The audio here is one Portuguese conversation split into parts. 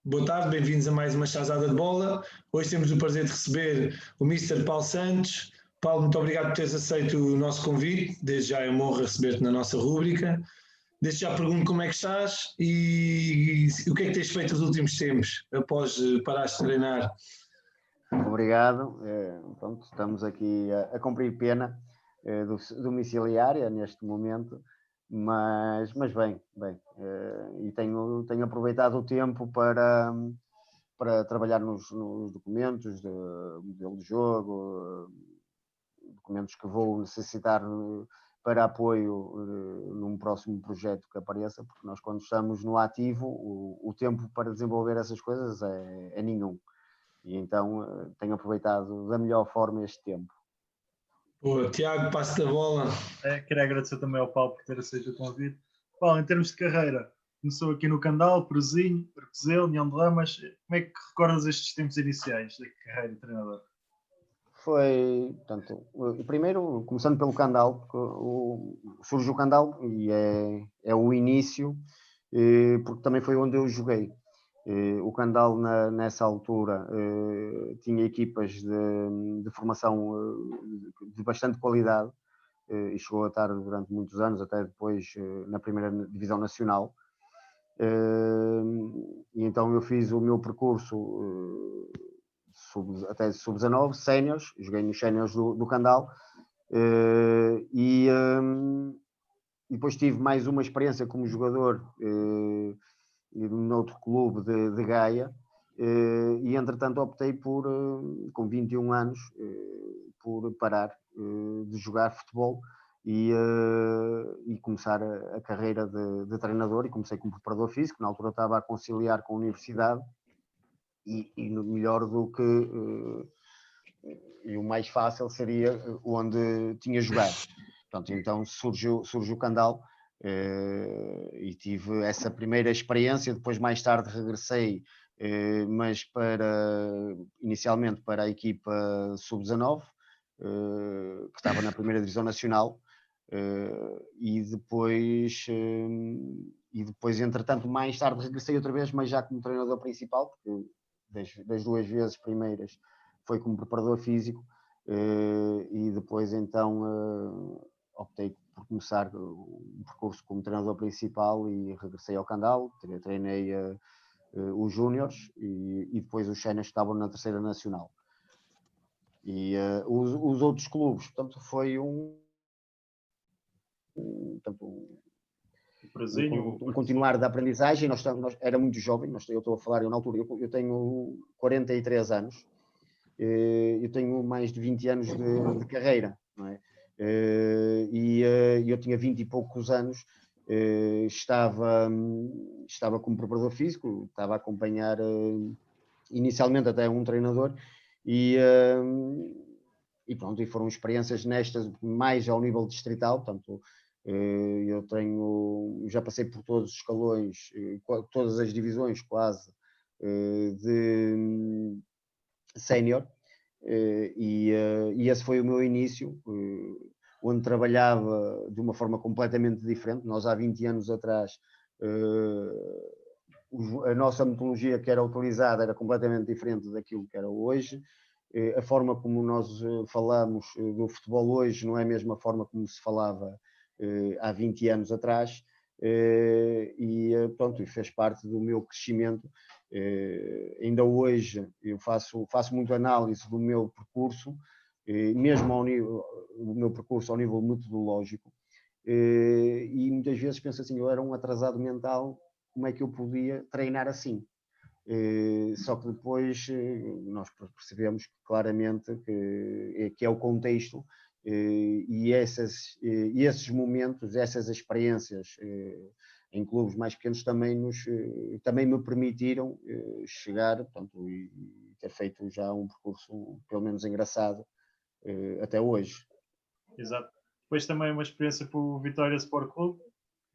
Boa tarde, bem-vindos a mais uma Chazada de Bola. Hoje temos o prazer de receber o Mister Paulo Santos. Paulo, muito obrigado por teres aceito o nosso convite. Desde já é uma honra receber-te na nossa rúbrica. Desde já pergunto como é que estás e o que é que tens feito nos últimos tempos, após parares de treinar. Obrigado. Pronto, estamos aqui a cumprir pena domiciliária neste momento, mas bem. E tenho aproveitado o tempo para trabalhar nos documentos, modelo de jogo, documentos que vou necessitar para apoio num próximo projeto que apareça, porque nós, quando estamos no ativo, o tempo para desenvolver essas coisas é nenhum. E então tenho aproveitado da melhor forma este tempo. Boa, Tiago, passo da bola. Queria agradecer também ao Paulo por ter aceito o convite. Paulo, em termos de carreira, começou aqui no Candal, Peruzinho, Arcozelo, União de Lamas. Como é que recordas estes tempos iniciais da carreira de treinador? Foi, portanto, primeiro, começando pelo Candal, surge o Candal e é o início, porque também foi onde eu joguei. O Candal, nessa altura, tinha equipas de formação de bastante qualidade e chegou a estar durante muitos anos, até depois na primeira divisão nacional. E então eu fiz o meu percurso até sub-19, séniores, joguei nos séniores do Candal, e depois tive mais uma experiência como jogador noutro clube de Gaia, e entretanto optei por, com 21 anos, por parar de jogar futebol e começar a carreira de treinador, e comecei como preparador físico. Na altura estava a conciliar com a universidade, e melhor do que e o mais fácil seria onde tinha jogado. Portanto, então surgiu o Candal, e tive essa primeira experiência. Depois, mais tarde, regressei, mas inicialmente para a equipa sub-19, que estava na primeira divisão nacional, e depois, entretanto, mais tarde regressei outra vez, mas já como treinador principal, porque das duas vezes primeiras foi como preparador físico, e depois então optei por começar um percurso como treinador principal e regressei ao Candal. Treinei os júniores e depois os séniores que estavam na terceira nacional. E os outros clubes, portanto, foi um continuar da aprendizagem. Nós era muito jovem, eu estou a falar, eu na altura, eu tenho 43 anos, eu tenho mais de 20 anos de carreira, não é? E eu tinha 20 e poucos anos, estava como preparador físico, estava a acompanhar inicialmente até um treinador, e pronto, e foram experiências nestas mais ao nível distrital. Portanto, eu já passei por todos os escalões, todas as divisões quase, de sénior, e esse foi o meu início, onde trabalhava de uma forma completamente diferente. Nós, há 20 anos atrás, a nossa metodologia que era utilizada era completamente diferente daquilo que era hoje. A forma como nós falamos do futebol hoje não é a mesma forma como se falava há 20 anos atrás, e pronto, fez parte do meu crescimento. Ainda hoje eu faço muito análise do meu percurso, mesmo do meu percurso ao nível metodológico, e muitas vezes penso assim: eu era um atrasado mental, como é que eu podia treinar assim? Só que depois nós percebemos claramente que é o contexto, e esses momentos, essas experiências em clubes mais pequenos também me permitiram chegar, portanto, e ter feito já um percurso pelo menos engraçado até hoje. Exato. Depois também uma experiência para o Vitória Sport Clube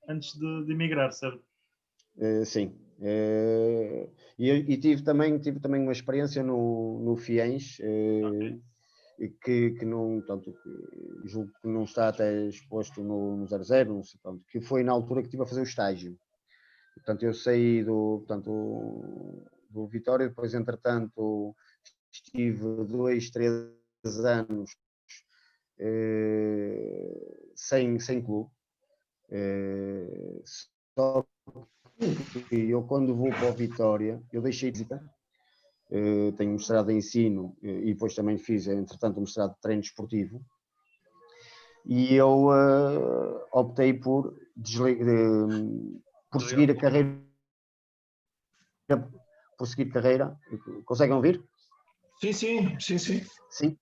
antes de emigrar, certo? Sim. E tive também uma experiência no Fiens, que não, tanto que julgo que não está até exposto no 00, tanto, que foi na altura que estive a fazer o estágio. Portanto, eu saí do Vitória, depois entretanto estive 2, 3 anos sem clube. Só que eu, quando vou para o Vitória, eu deixei de visitar. Tenho mestrado em ensino e depois também fiz, entretanto, um mestrado de treino desportivo. E eu optei por seguir a carreira. Por seguir carreira. Conseguem ouvir? Sim, sim, sim, sim. Sim?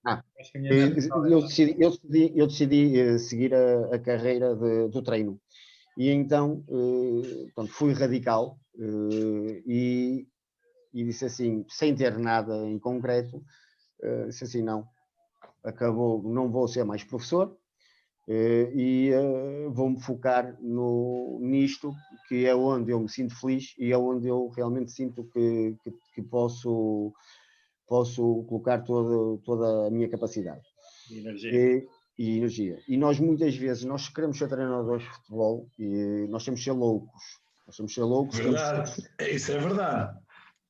Eu decidi seguir a carreira do treino. E então, pronto, fui radical e disse assim, sem ter nada em concreto, disse assim, não, acabou, não vou ser mais professor e vou-me focar nisto, que é onde eu me sinto feliz e é onde eu realmente sinto que posso colocar toda a minha capacidade. E energia. E nós muitas vezes, nós queremos ser treinadores de futebol e nós temos que ser loucos. Nós temos que ser loucos. Verdade, isso é verdade.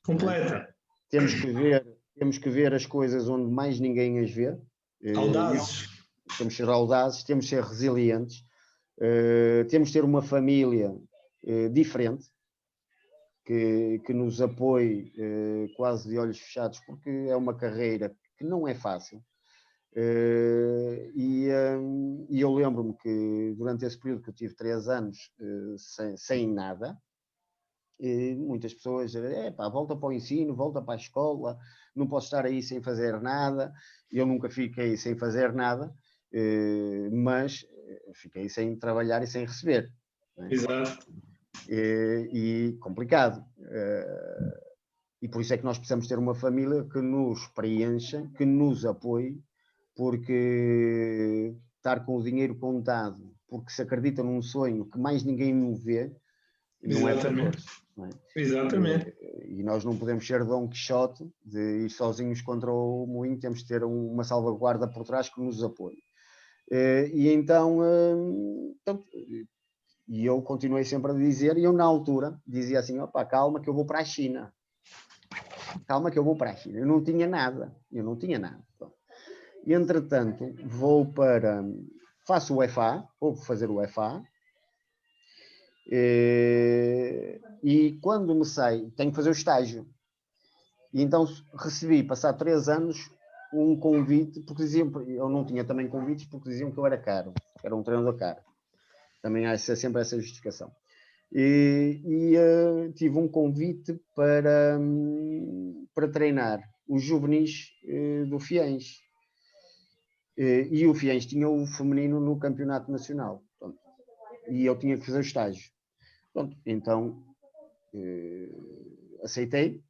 Completa. Temos que ver as coisas onde mais ninguém as vê. Audazes. Temos que ser audazes, temos que ser resilientes, temos que ter uma família diferente, que nos apoie quase de olhos fechados, porque é uma carreira que não é fácil. E eu lembro-me que durante esse período que eu tive 3 anos sem nada, muitas pessoas dizem, volta para o ensino, volta para a escola, não posso estar aí sem fazer nada. Eu nunca fiquei sem fazer nada, mas fiquei sem trabalhar e sem receber. Né? Exato. E complicado. E por isso é que nós precisamos ter uma família que nos preencha, que nos apoie, porque estar com o dinheiro contado, porque se acredita num sonho que mais ninguém me vê, não é para todos. Não é? Exatamente. E nós não podemos ser Dom Quixote de ir sozinhos contra o moinho, temos de ter uma salvaguarda por trás que nos apoie. E então, e eu continuei sempre a dizer, e eu na altura dizia assim, calma que eu vou para a China. Calma que eu vou para a China. Eu não tinha nada. E entretanto, faço o FA, vou fazer o FA, e quando me saio, tenho que fazer o estágio. E então recebi, passado 3 anos, um convite, porque diziam, eu não tinha também convites, porque diziam que eu era caro, que era um treinador caro. Também há sempre essa justificação. Tive um convite para treinar os juvenis do Fiens. E o Fiens tinha o feminino no campeonato nacional. Pronto. E eu tinha que fazer o estágio. Pronto. Então, aceitei.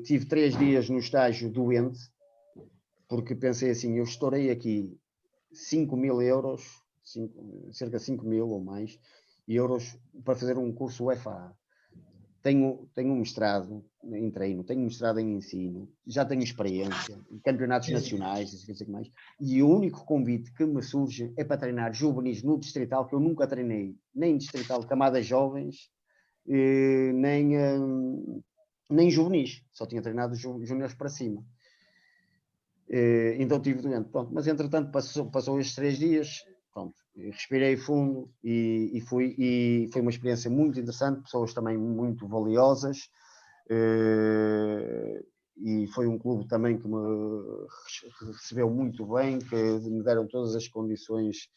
Tive 3 dias no estágio doente, porque pensei assim, eu estourei aqui 5.000 euros, cerca de 5.000 ou mais euros para fazer um curso UFA. Tenho um mestrado em treino, tenho um mestrado em ensino, já tenho experiência em campeonatos nacionais, mais, e o único convite que me surge é para treinar juvenis no distrital, que eu nunca treinei, nem distrital de camadas jovens, nem juvenis, só tinha treinado júniores para cima. Então tive doente, pronto, mas entretanto passou estes 3 dias, pronto, respirei fundo e fui, e foi uma experiência muito interessante, pessoas também muito valiosas, e foi um clube também que me recebeu muito bem, que me deram todas as condições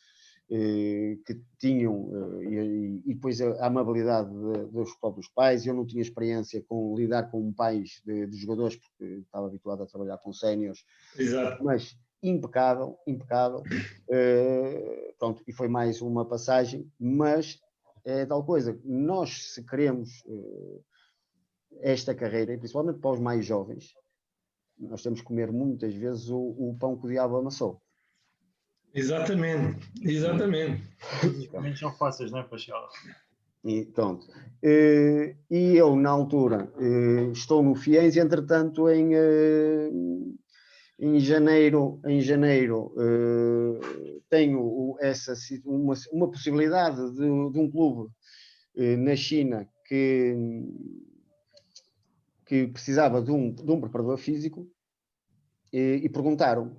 que tinham, e depois a amabilidade dos próprios pais. Eu não tinha experiência com lidar com pais de jogadores, porque estava habituado a trabalhar com séniores. Exato. Mas impecável. Pronto, e foi mais uma passagem, mas é tal coisa, nós se queremos esta carreira, e principalmente para os mais jovens, nós temos que comer muitas vezes o pão que o diabo amassou. Exatamente. Os caminhos são fáceis, não é, Pacheco? E pronto. E eu, na altura, estou no Fiens, e entretanto, em janeiro tenho uma possibilidade de um clube na China que que precisava de um preparador físico e perguntaram.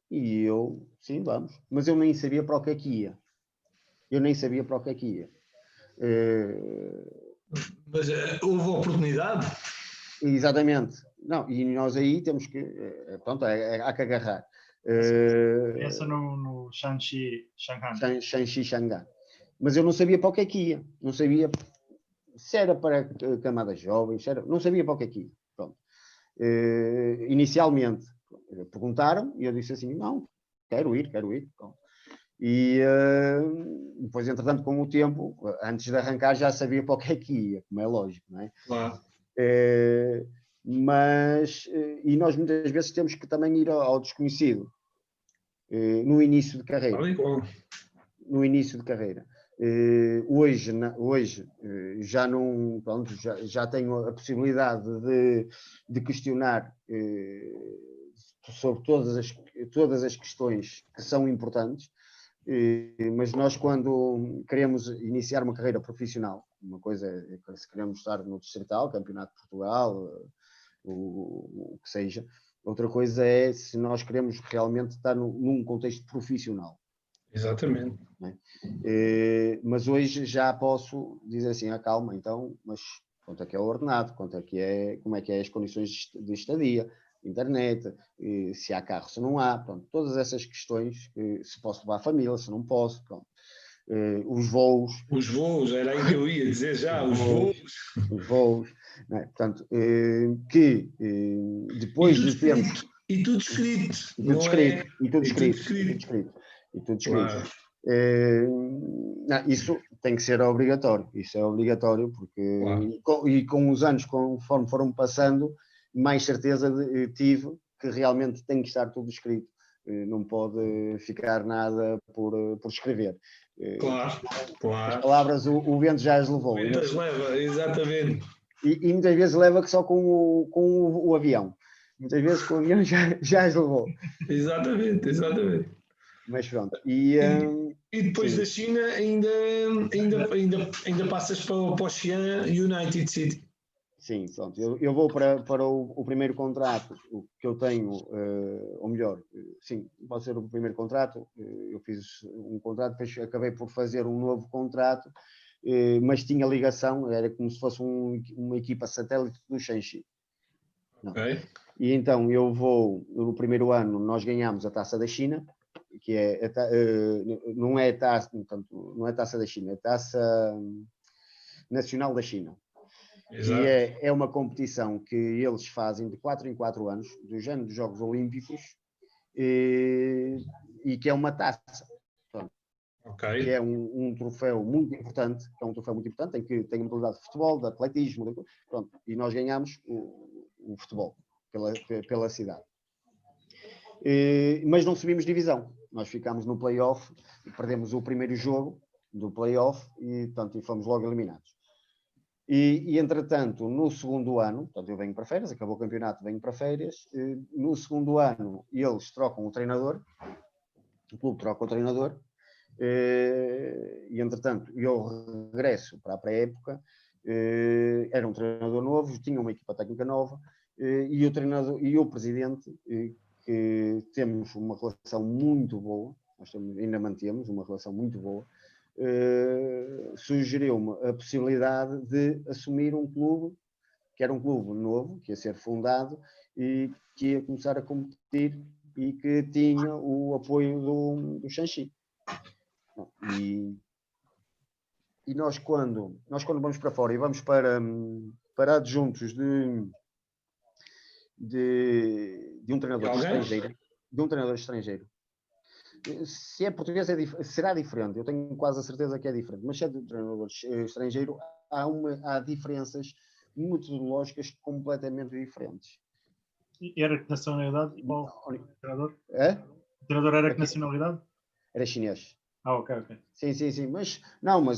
E eu, sim, vamos. Mas eu nem sabia para o que é que ia. Mas houve oportunidade? Exatamente. Não, e nós aí temos que, pronto, há que agarrar. Essa no Shanghai. Shanxi, Xangá. Mas eu não sabia para o que é que ia. Não sabia se era para camadas jovens, não sabia para o que é que ia. Pronto. Inicialmente perguntaram e eu disse assim, não, quero ir. Pronto. E depois, entretanto, com o tempo, antes de arrancar, já sabia para o que é que ia, como é lógico, não é? Claro. Mas, e nós muitas vezes temos que também ir ao desconhecido, no início de carreira. No início de carreira. Hoje já não, pronto, já tenho a possibilidade de questionar sobre todas as questões que são importantes, mas nós, quando queremos iniciar uma carreira profissional, uma coisa é se queremos estar no Distrital, Campeonato de Portugal, o que seja, outra coisa é se nós queremos realmente estar num contexto profissional. Exatamente. Mas hoje já posso dizer assim, calma, então, mas quanto é que é o ordenado, como é que é as condições de estadia, internet, se há carro, se não há, pronto, todas essas questões, se posso levar a família, se não posso, pronto. Os voos. Os voos, era aí que eu ia dizer já, os voos. Não é? Portanto, que depois de tempo... E tudo escrito. E tudo escrito. Claro. Isso tem que ser obrigatório. Isso é obrigatório porque claro. Com os anos, conforme foram passando, mais certeza tive que realmente tem que estar tudo escrito. Não pode ficar nada por escrever. Claro. As palavras o vento já as levou. O vento as leva, exatamente. E muitas vezes leva que só com o avião. Muitas vezes com o avião já as levou. Exatamente. Mas pronto. E depois sim. Da China ainda passas para o Xi'an United City. Sim, pronto. Eu vou para o primeiro contrato que eu tenho, ou melhor, sim, pode ser o primeiro contrato. Eu fiz um contrato, depois acabei por fazer um novo contrato, mas tinha ligação, era como se fosse uma equipa satélite do Shanxi. Okay. E então eu vou, no primeiro ano, nós ganhamos a Taça da China, que não é Taça da China, é Taça Nacional da China. Exato. E é uma competição que eles fazem de 4 em 4 anos, do género dos Jogos Olímpicos, e que é uma taça. Okay. Que é um troféu muito importante, em que tem a modalidade de futebol, de atletismo, pronto, e nós ganhamos o futebol pela cidade. Mas não subimos divisão. Nós ficámos no play-off, perdemos o primeiro jogo do play-off e fomos logo eliminados. E entretanto, no segundo ano, portanto, eu venho para férias, acabou o campeonato, venho para férias. No segundo ano, eles trocam o treinador, o clube troca o treinador, e entretanto, eu regresso para a pré-época. Era um treinador novo, tinha uma equipa técnica nova, e o treinador e o presidente, que temos uma relação muito boa, ainda mantemos uma relação muito boa, sugeriu-me a possibilidade de assumir um clube, que era um clube novo, que ia ser fundado e que ia começar a competir e que tinha o apoio do Shanxi. E nós quando vamos para fora e vamos para adjuntos de um treinador estrangeiro, se é português será diferente, eu tenho quase a certeza que é diferente, mas se é de um treinador estrangeiro há diferenças metodológicas completamente diferentes. E era que nacionalidade? Qual treinador? O treinador era que nacionalidade? Era chinês. Ok. Sim, mas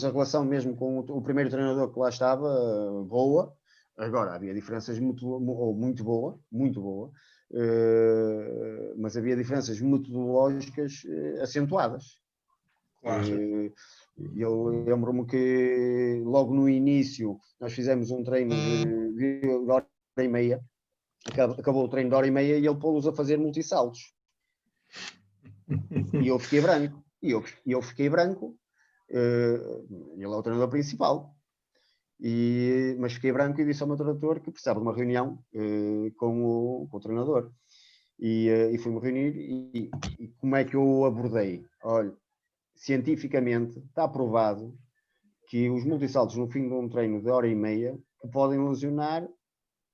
a relação mesmo com o primeiro treinador que lá estava, boa. Agora, havia diferenças muito boa, mas havia diferenças metodológicas acentuadas. Claro. Eu lembro-me que logo no início nós fizemos um treino de e meia, acabou o treino de hora e meia e ele pô-los a fazer multissaltos. E eu fiquei branco. Ele é o treinador principal. Mas fiquei branco e disse ao meu treinador que precisava de uma reunião com o treinador. E fui-me reunir e como é que eu abordei? Olha, cientificamente está provado que os multissaltos no fim de um treino de hora e meia que podem lesionar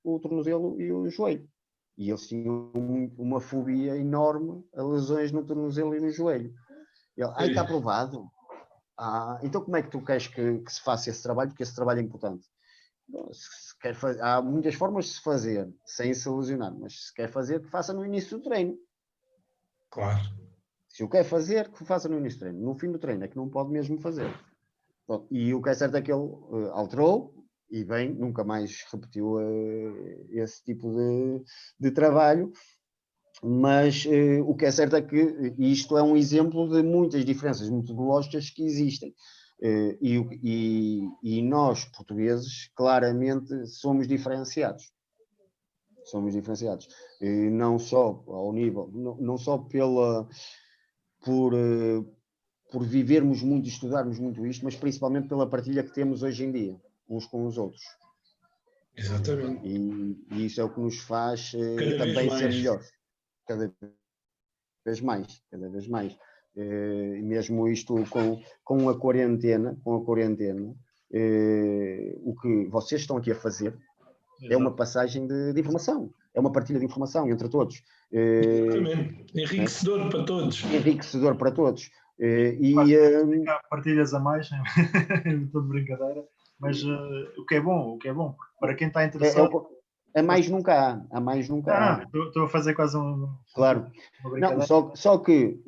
o tornozelo e o joelho. E eles tinham uma fobia enorme a lesões no tornozelo e no joelho. Ele, está provado. Então como é que tu queres que se faça esse trabalho? Porque esse trabalho é importante. Bom, há muitas formas de se fazer sem se lesionar, mas se quer fazer, que faça no início do treino. Claro. Se o quer fazer, que faça no início do treino. No fim do treino é que não pode mesmo fazer. Bom, e o que é certo é que ele alterou e bem, nunca mais repetiu esse tipo de trabalho. Mas o que é certo é que isto é um exemplo de muitas diferenças metodológicas que existem. E nós, portugueses, claramente somos diferenciados. Somos diferenciados. Não só ao nível, não só por vivermos muito e estudarmos muito isto, mas principalmente pela partilha que temos hoje em dia, uns com os outros. Exatamente. E isso é o que nos faz também ser melhores. Cada vez mais. Mesmo isto com a quarentena, o que vocês estão aqui a fazer é uma passagem de informação, é uma partilha de informação entre todos. Exatamente. Enriquecedor para todos. Enriquecedor para todos. Partilhas a mais, estou de brincadeira, mas o que é bom, para quem está interessado. A mais nunca há. Estou a fazer quase claro. Não, só que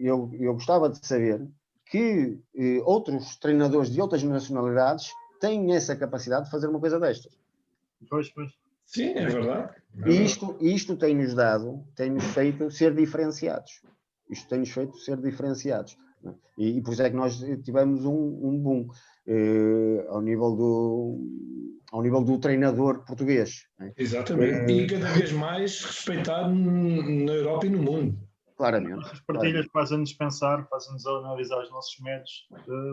eu gostava de saber que outros treinadores de outras nacionalidades têm essa capacidade de fazer uma coisa destas. Pois. Sim, é verdade. Isto tem-nos feito ser diferenciados. E por isso é que nós tivemos um boom ao nível do treinador português. Né? Exatamente. E cada vez mais respeitado na Europa e no mundo. Claramente. As partilhas fazem-nos pensar, fazem-nos analisar os nossos métodos,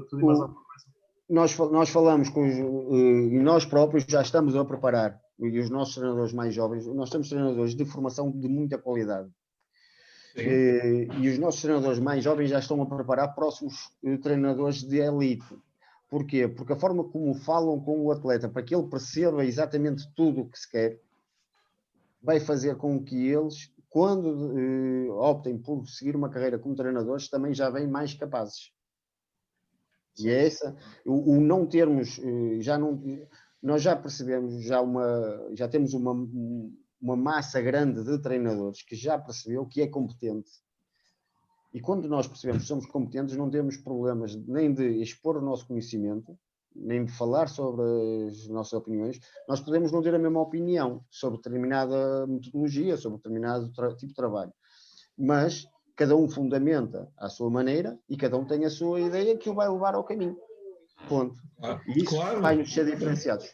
tudo e mais alguma coisa. Nós falamos e nós próprios já estamos a preparar, e os nossos treinadores mais jovens, nós temos treinadores de formação de muita qualidade. E os nossos treinadores mais jovens já estão a preparar próximos treinadores de elite. Porquê? Porque a forma como falam com o atleta, para que ele perceba exatamente tudo o que se quer, vai fazer com que eles, quando optem por seguir uma carreira como treinadores, também já vêm mais capazes. E é essa, o não termos, nós já percebemos, já temos uma massa grande de treinadores que já percebeu que é competente. E quando nós percebemos que somos competentes, não temos problemas nem de expor o nosso conhecimento, nem de falar sobre as nossas opiniões. Nós podemos não ter a mesma opinião sobre determinada metodologia, sobre determinado tipo de trabalho. Mas cada um fundamenta à sua maneira e cada um tem a sua ideia que o vai levar ao caminho. Ponto. E isso vai-nos ser diferenciados.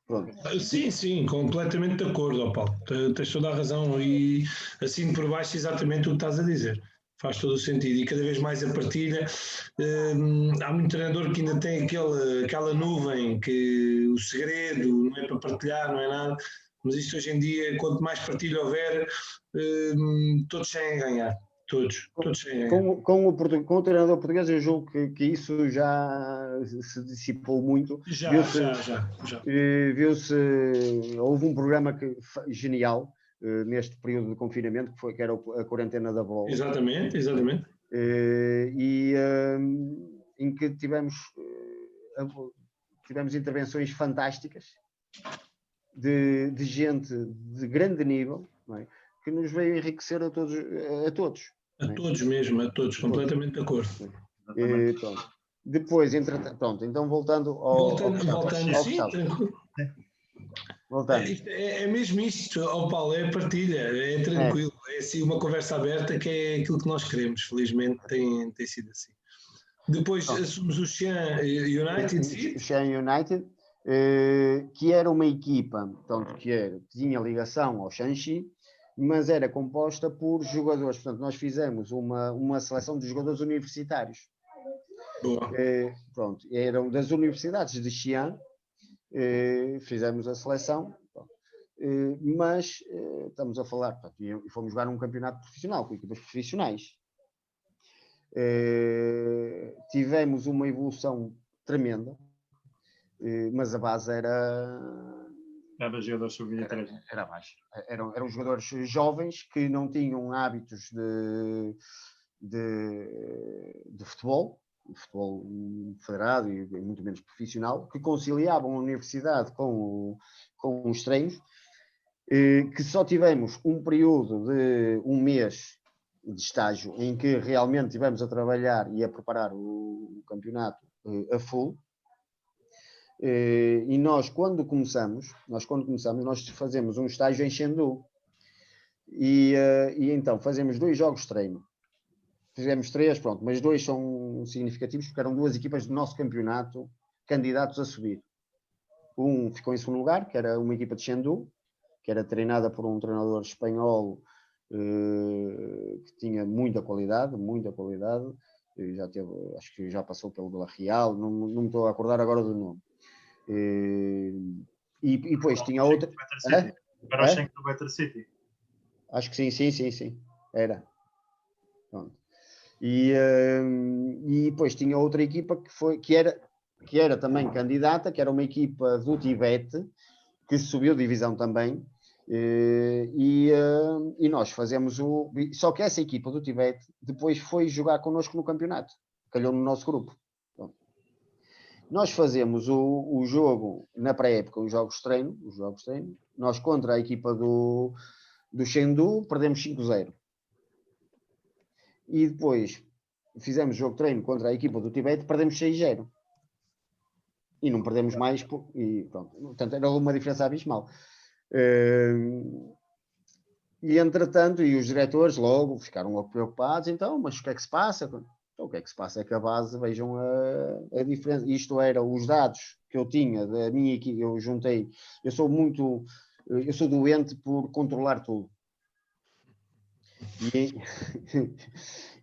Pronto. Sim, completamente de acordo, Paulo. Tens toda a razão e assim por baixo exatamente o que estás a dizer. Faz todo o sentido e cada vez mais a partilha. Há muito treinador que ainda tem aquela nuvem que o segredo não é para partilhar, não é nada, mas isto hoje em dia, quanto mais partilha houver, todos têm a ganhar. Todos têm a ganhar. Com o treinador português, eu julgo que isso já se dissipou muito. Já. Viu-se, houve um programa genial neste período de confinamento, que era a quarentena da bola. Exatamente. Em que tivemos intervenções fantásticas de gente de grande nível, não é? Que nos veio enriquecer a todos. Completamente de acordo. Depois, então voltando ao sim, tranquilo. É mesmo isto, Paulo, é a partilha, é tranquilo, é assim uma conversa aberta que é aquilo que nós queremos, felizmente tem sido assim. Depois assumimos o Xi'an United. O Xi'an United, que era uma equipa, portanto, que tinha ligação ao Shanxi, mas era composta por jogadores. Portanto, nós fizemos uma seleção de jogadores universitários. Pronto, eram das universidades de Xi'an, fizemos a seleção, mas estamos a falar, portanto, e fomos jogar um campeonato profissional, com equipas profissionais. Tivemos uma evolução tremenda, mas a base era jogadores sub-23. Era baixo. Eram jogadores jovens que não tinham hábitos de futebol federado e muito menos profissional, que conciliavam a universidade com os treinos, que só tivemos um período de um mês de estágio em que realmente tivemos a trabalhar e a preparar o campeonato a full. E nós quando começamos, nós fazemos um estágio em Chengdu e então fazemos 2 jogos de treino. Fizemos 3, pronto, mas 2 são significativos porque eram 2 equipas do nosso campeonato candidatos a subir. Um ficou em segundo lugar, que era uma equipa de Chengdu, que era treinada por um treinador espanhol que tinha muita qualidade, já teve, acho que já passou pelo Vila Real, não me estou a acordar agora do nome. E depois tinha outra. Era o Schenk do Better City. Acho que sim. Era. Pronto. E depois tinha outra equipa que era também candidata, que era uma equipa do Tibete, que subiu divisão também. E nós fazemos só que essa equipa do Tibete depois foi jogar connosco no campeonato, calhou no nosso grupo. Pronto. Nós fazemos o jogo na pré-época, os jogos de treino, nós contra a equipa do Chengdu perdemos 5-0 e depois fizemos jogo de treino contra a equipa do Tibete, perdemos 6-0 e não perdemos mais e pronto, portanto era uma diferença abismal. E entretanto, os diretores logo ficaram logo preocupados, então, mas o que é que se passa? Então, o que é que se passa é que a base, vejam a diferença, isto era os dados que eu tinha da minha equipe, eu juntei, eu sou doente por controlar tudo.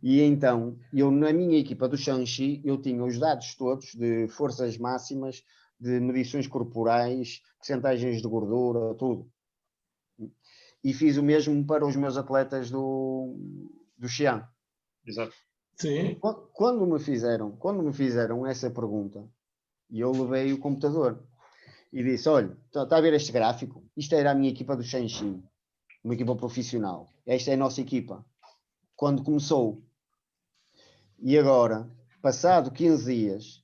E então, eu na minha equipa do Shanxi, eu tinha os dados todos de forças máximas, de medições corporais, percentagens de gordura, tudo. E fiz o mesmo para os meus atletas do Xi'an. Exato. Sim. Quando me fizeram essa pergunta, e eu levei o computador e disse, olha, está a ver este gráfico? Isto era a minha equipa do Shanxi, uma equipa profissional. Esta é a nossa equipa. Quando começou. E agora, passado 15 dias,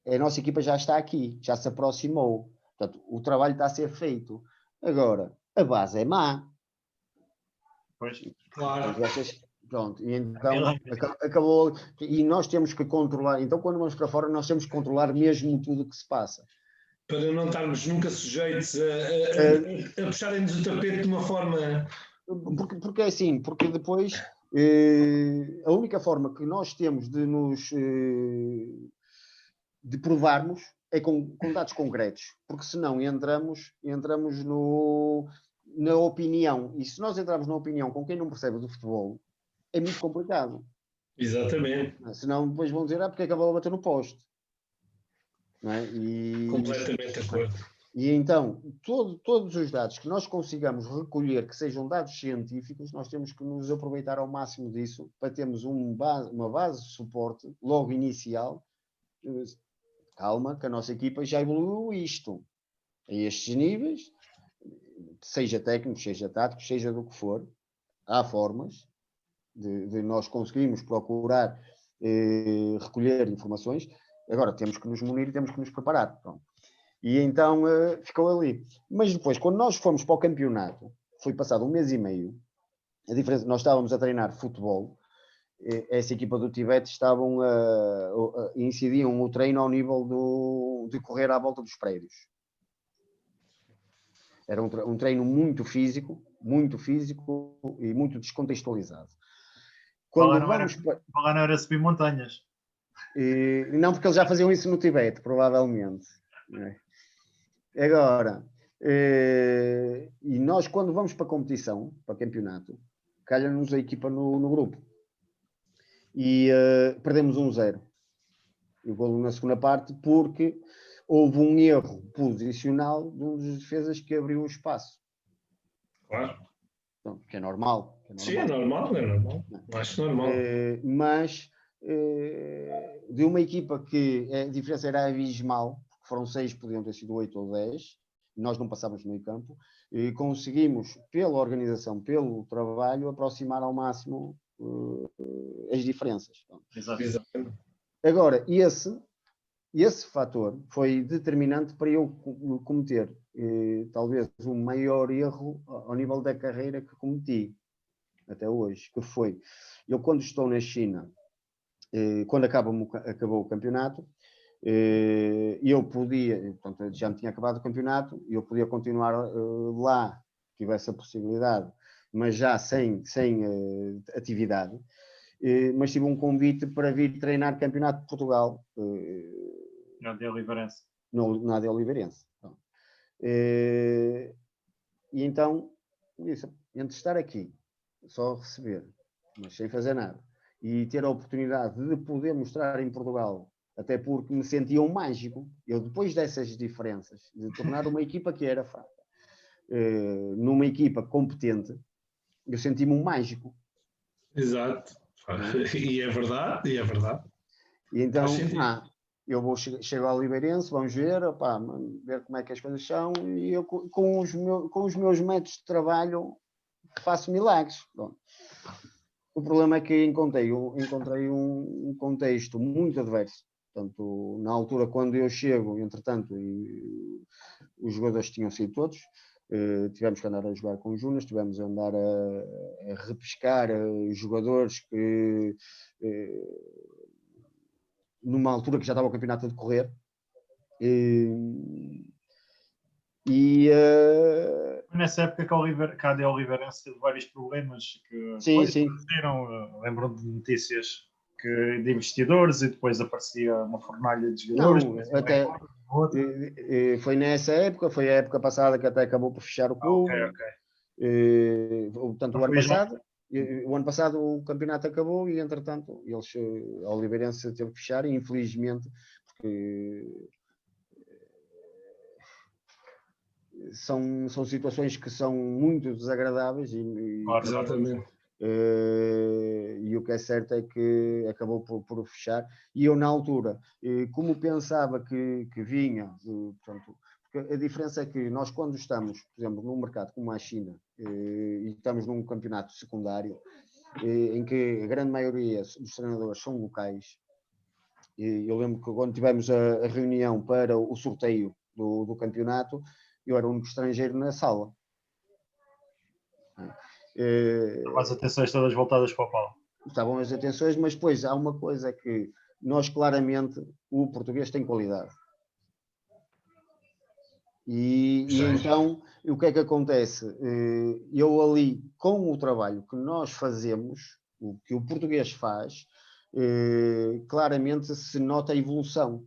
a nossa equipa já está aqui, já se aproximou. Portanto, o trabalho está a ser feito. Agora, a base é má. Pois. Claro. Pronto, e então acabou. E nós temos que controlar. Então, quando vamos para fora, nós temos que controlar mesmo tudo o que se passa. Para não estarmos nunca sujeitos a puxarem-nos o tapete de uma forma. Porque é assim, porque depois a única forma que nós temos de nos de provarmos é com dados concretos, porque senão entramos na opinião, e se nós entrarmos na opinião com quem não percebe do futebol, é muito complicado. Exatamente. Senão depois vão dizer, porque é que a bola bateu no poste. Não é? Completamente de acordo. E então, todos os dados que nós consigamos recolher, que sejam dados científicos, nós temos que nos aproveitar ao máximo disso, para termos uma base de suporte, logo inicial. Calma, que a nossa equipa já evoluiu isto, a estes níveis, seja técnicos, seja táticos, seja do que for, há formas de nós conseguirmos procurar recolher informações. Agora temos que nos munir e temos que nos preparar. Pronto. E então ficou ali. Mas depois, quando nós fomos para o campeonato, foi passado 1 mês e meio, a diferença, nós estávamos a treinar futebol, essa equipa do Tibete incidiam o treino ao nível de correr à volta dos prédios. Era um treino muito físico e muito descontextualizado. Quando não era subir montanhas. Não, porque eles já faziam isso no Tibete, provavelmente. Agora, e nós quando vamos para competição, para campeonato, calha-nos a equipa no grupo. E perdemos 1-0. O golo na segunda parte, porque houve um erro posicional de um dos defesas que abriu o espaço. Claro. Então, que é normal. Sim, é normal. Acho normal. Mas de uma equipa que a diferença era abismal, porque foram 6, podiam ter sido 8 ou 10, nós não passávamos no meio campo, e conseguimos, pela organização, pelo trabalho, aproximar ao máximo as diferenças. Exato. Agora, esse fator foi determinante para eu cometer talvez o maior erro ao nível da carreira que cometi até hoje, que foi, eu quando estou na China, quando acabou o campeonato, eu podia, portanto, já me tinha acabado o campeonato, eu podia continuar lá, tivesse a possibilidade, mas já sem atividade, mas tive um convite para vir treinar Campeonato de Portugal. Na de Oliveirense. Na de Oliveirense. E então, disse, entre estar aqui, só receber, mas sem fazer nada, e ter a oportunidade de poder mostrar em Portugal, até porque me sentia um mágico, eu depois dessas diferenças, de tornar uma equipa que era fraca, numa equipa competente, eu senti-me um mágico. Exato. E é verdade. E então, eu vou chegar ao Oliveirense, vamos ver, ver como é que as coisas são, e eu com os meus métodos de trabalho faço milagres. Bom, o problema é que encontrei um contexto muito adverso. Portanto, na altura, quando eu chego, entretanto, os jogadores tinham sido todos, tivemos que andar a jogar com os júniores, tivemos a andar a repescar jogadores que, numa altura que já estava o campeonato a decorrer, nessa época que a AD Oliveirense teve vários problemas que sim. apareceram, lembram de notícias de investidores e depois aparecia uma fornalha de jogadores. Não, até foi nessa época, foi a época passada que até acabou por fechar o clube. Portanto, o ano passado o campeonato acabou e, entretanto, a Oliveirense teve que fechar, e infelizmente, porque são situações que são muito desagradáveis Claro, exatamente. E o que é certo é que acabou por fechar, e eu na altura, como pensava que vinha, portanto, porque a diferença é que nós, quando estamos, por exemplo, num mercado como a China, e estamos num campeonato secundário, em que a grande maioria dos treinadores são locais, eu lembro que quando tivemos a reunião para o sorteio do campeonato, eu era o único estrangeiro na sala. As atenções todas voltadas para o Paulo. Estavam as atenções, mas depois há uma coisa que nós, claramente, o português tem qualidade. E então, o que é que acontece? Eu ali, com o trabalho que nós fazemos, o que o português faz, claramente se nota a evolução.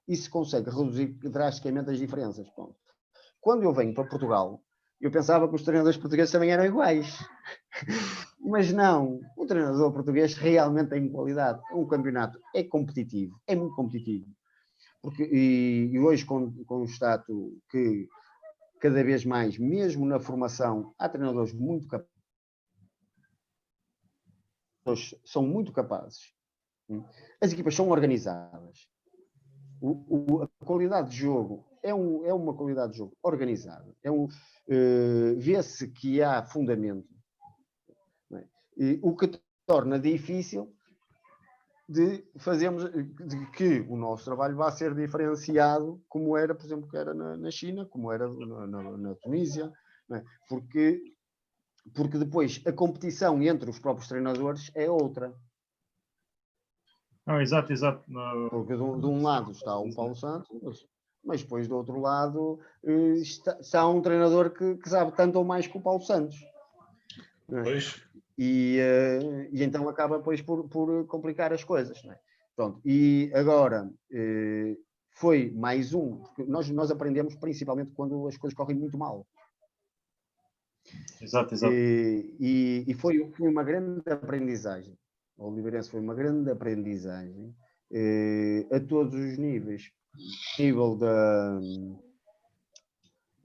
E se consegue reduzir drasticamente as diferenças. Bom, quando eu venho para Portugal, eu pensava que os treinadores portugueses também eram iguais. Mas não, o treinador português realmente tem qualidade. O campeonato é competitivo, é muito competitivo. E hoje constato que cada vez mais, mesmo na formação, há treinadores muito capazes. São muito capazes. As equipas são organizadas. A qualidade de jogo é uma qualidade de jogo organizada. Vê-se que há fundamento. O que torna difícil de que o nosso trabalho vá ser diferenciado, como era, por exemplo, que era na China, como era na Tunísia, não é? Porque depois a competição entre os próprios treinadores é outra. Não, exato. Porque de um lado está o Paulo Santos, mas depois do outro lado está um treinador que sabe tanto ou mais que o Paulo Santos. Pois. E então acaba depois por complicar as coisas. Não é? Pronto. E agora foi mais porque nós aprendemos principalmente quando as coisas correm muito mal. Exato. E foi uma grande aprendizagem. O Oliveirense foi uma grande aprendizagem a todos os níveis. Nível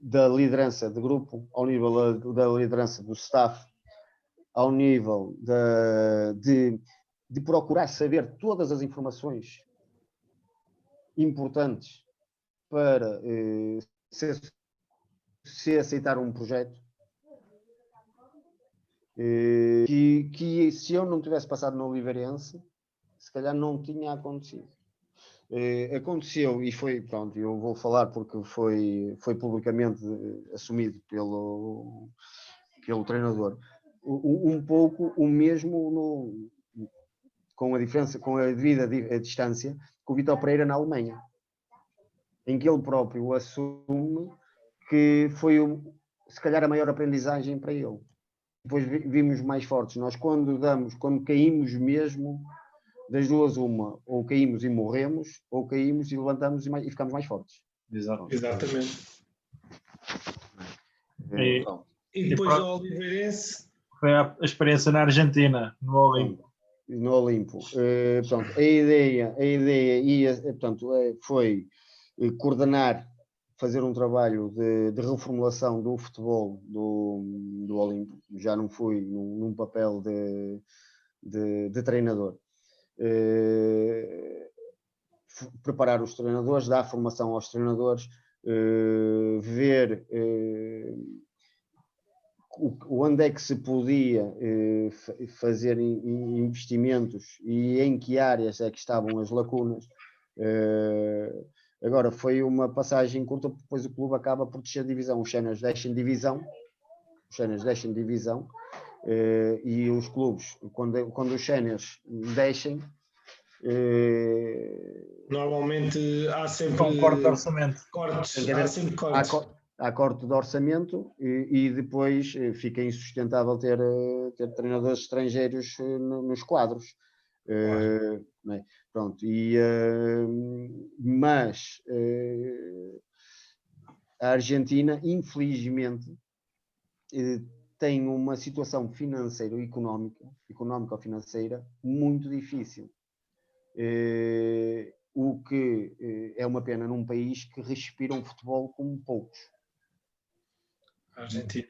da liderança de grupo, ao nível da liderança do staff, ao nível de procurar saber todas as informações importantes para se aceitar um projeto, que se eu não tivesse passado no Oliveirense, se calhar não tinha acontecido. Aconteceu, e foi, pronto, eu vou falar porque foi publicamente assumido pelo treinador, um pouco o mesmo com a diferença, com a devida distância, com o Vítor Pereira na Alemanha, em que ele próprio assume que foi se calhar a maior aprendizagem para ele. Depois vimos mais fortes. Nós quando caímos mesmo, das duas uma, ou caímos e morremos, ou caímos e levantamos e ficamos mais fortes. Exatamente. E depois do Oliveirense foi a experiência na Argentina, no Olimpo. No Olimpo. Pronto, a ideia foi coordenar, fazer um trabalho de reformulação do futebol do Olimpo. Já não fui num papel de treinador. Preparar os treinadores, dar formação aos treinadores, ver onde é que se podia fazer investimentos e em que áreas é que estavam as lacunas. Agora, foi uma passagem curta, porque depois o clube acaba por descer divisão. Os séniores deixam divisão, e os clubes, quando os séniores deixem, normalmente há sempre um corte de orçamento. Há corte de orçamento e depois fica insustentável ter treinadores estrangeiros nos quadros. Não é? Pronto, mas a Argentina, infelizmente, tem uma situação financeira ou económica ou financeira muito difícil. O que é uma pena num país que respira um futebol como poucos. A Argentina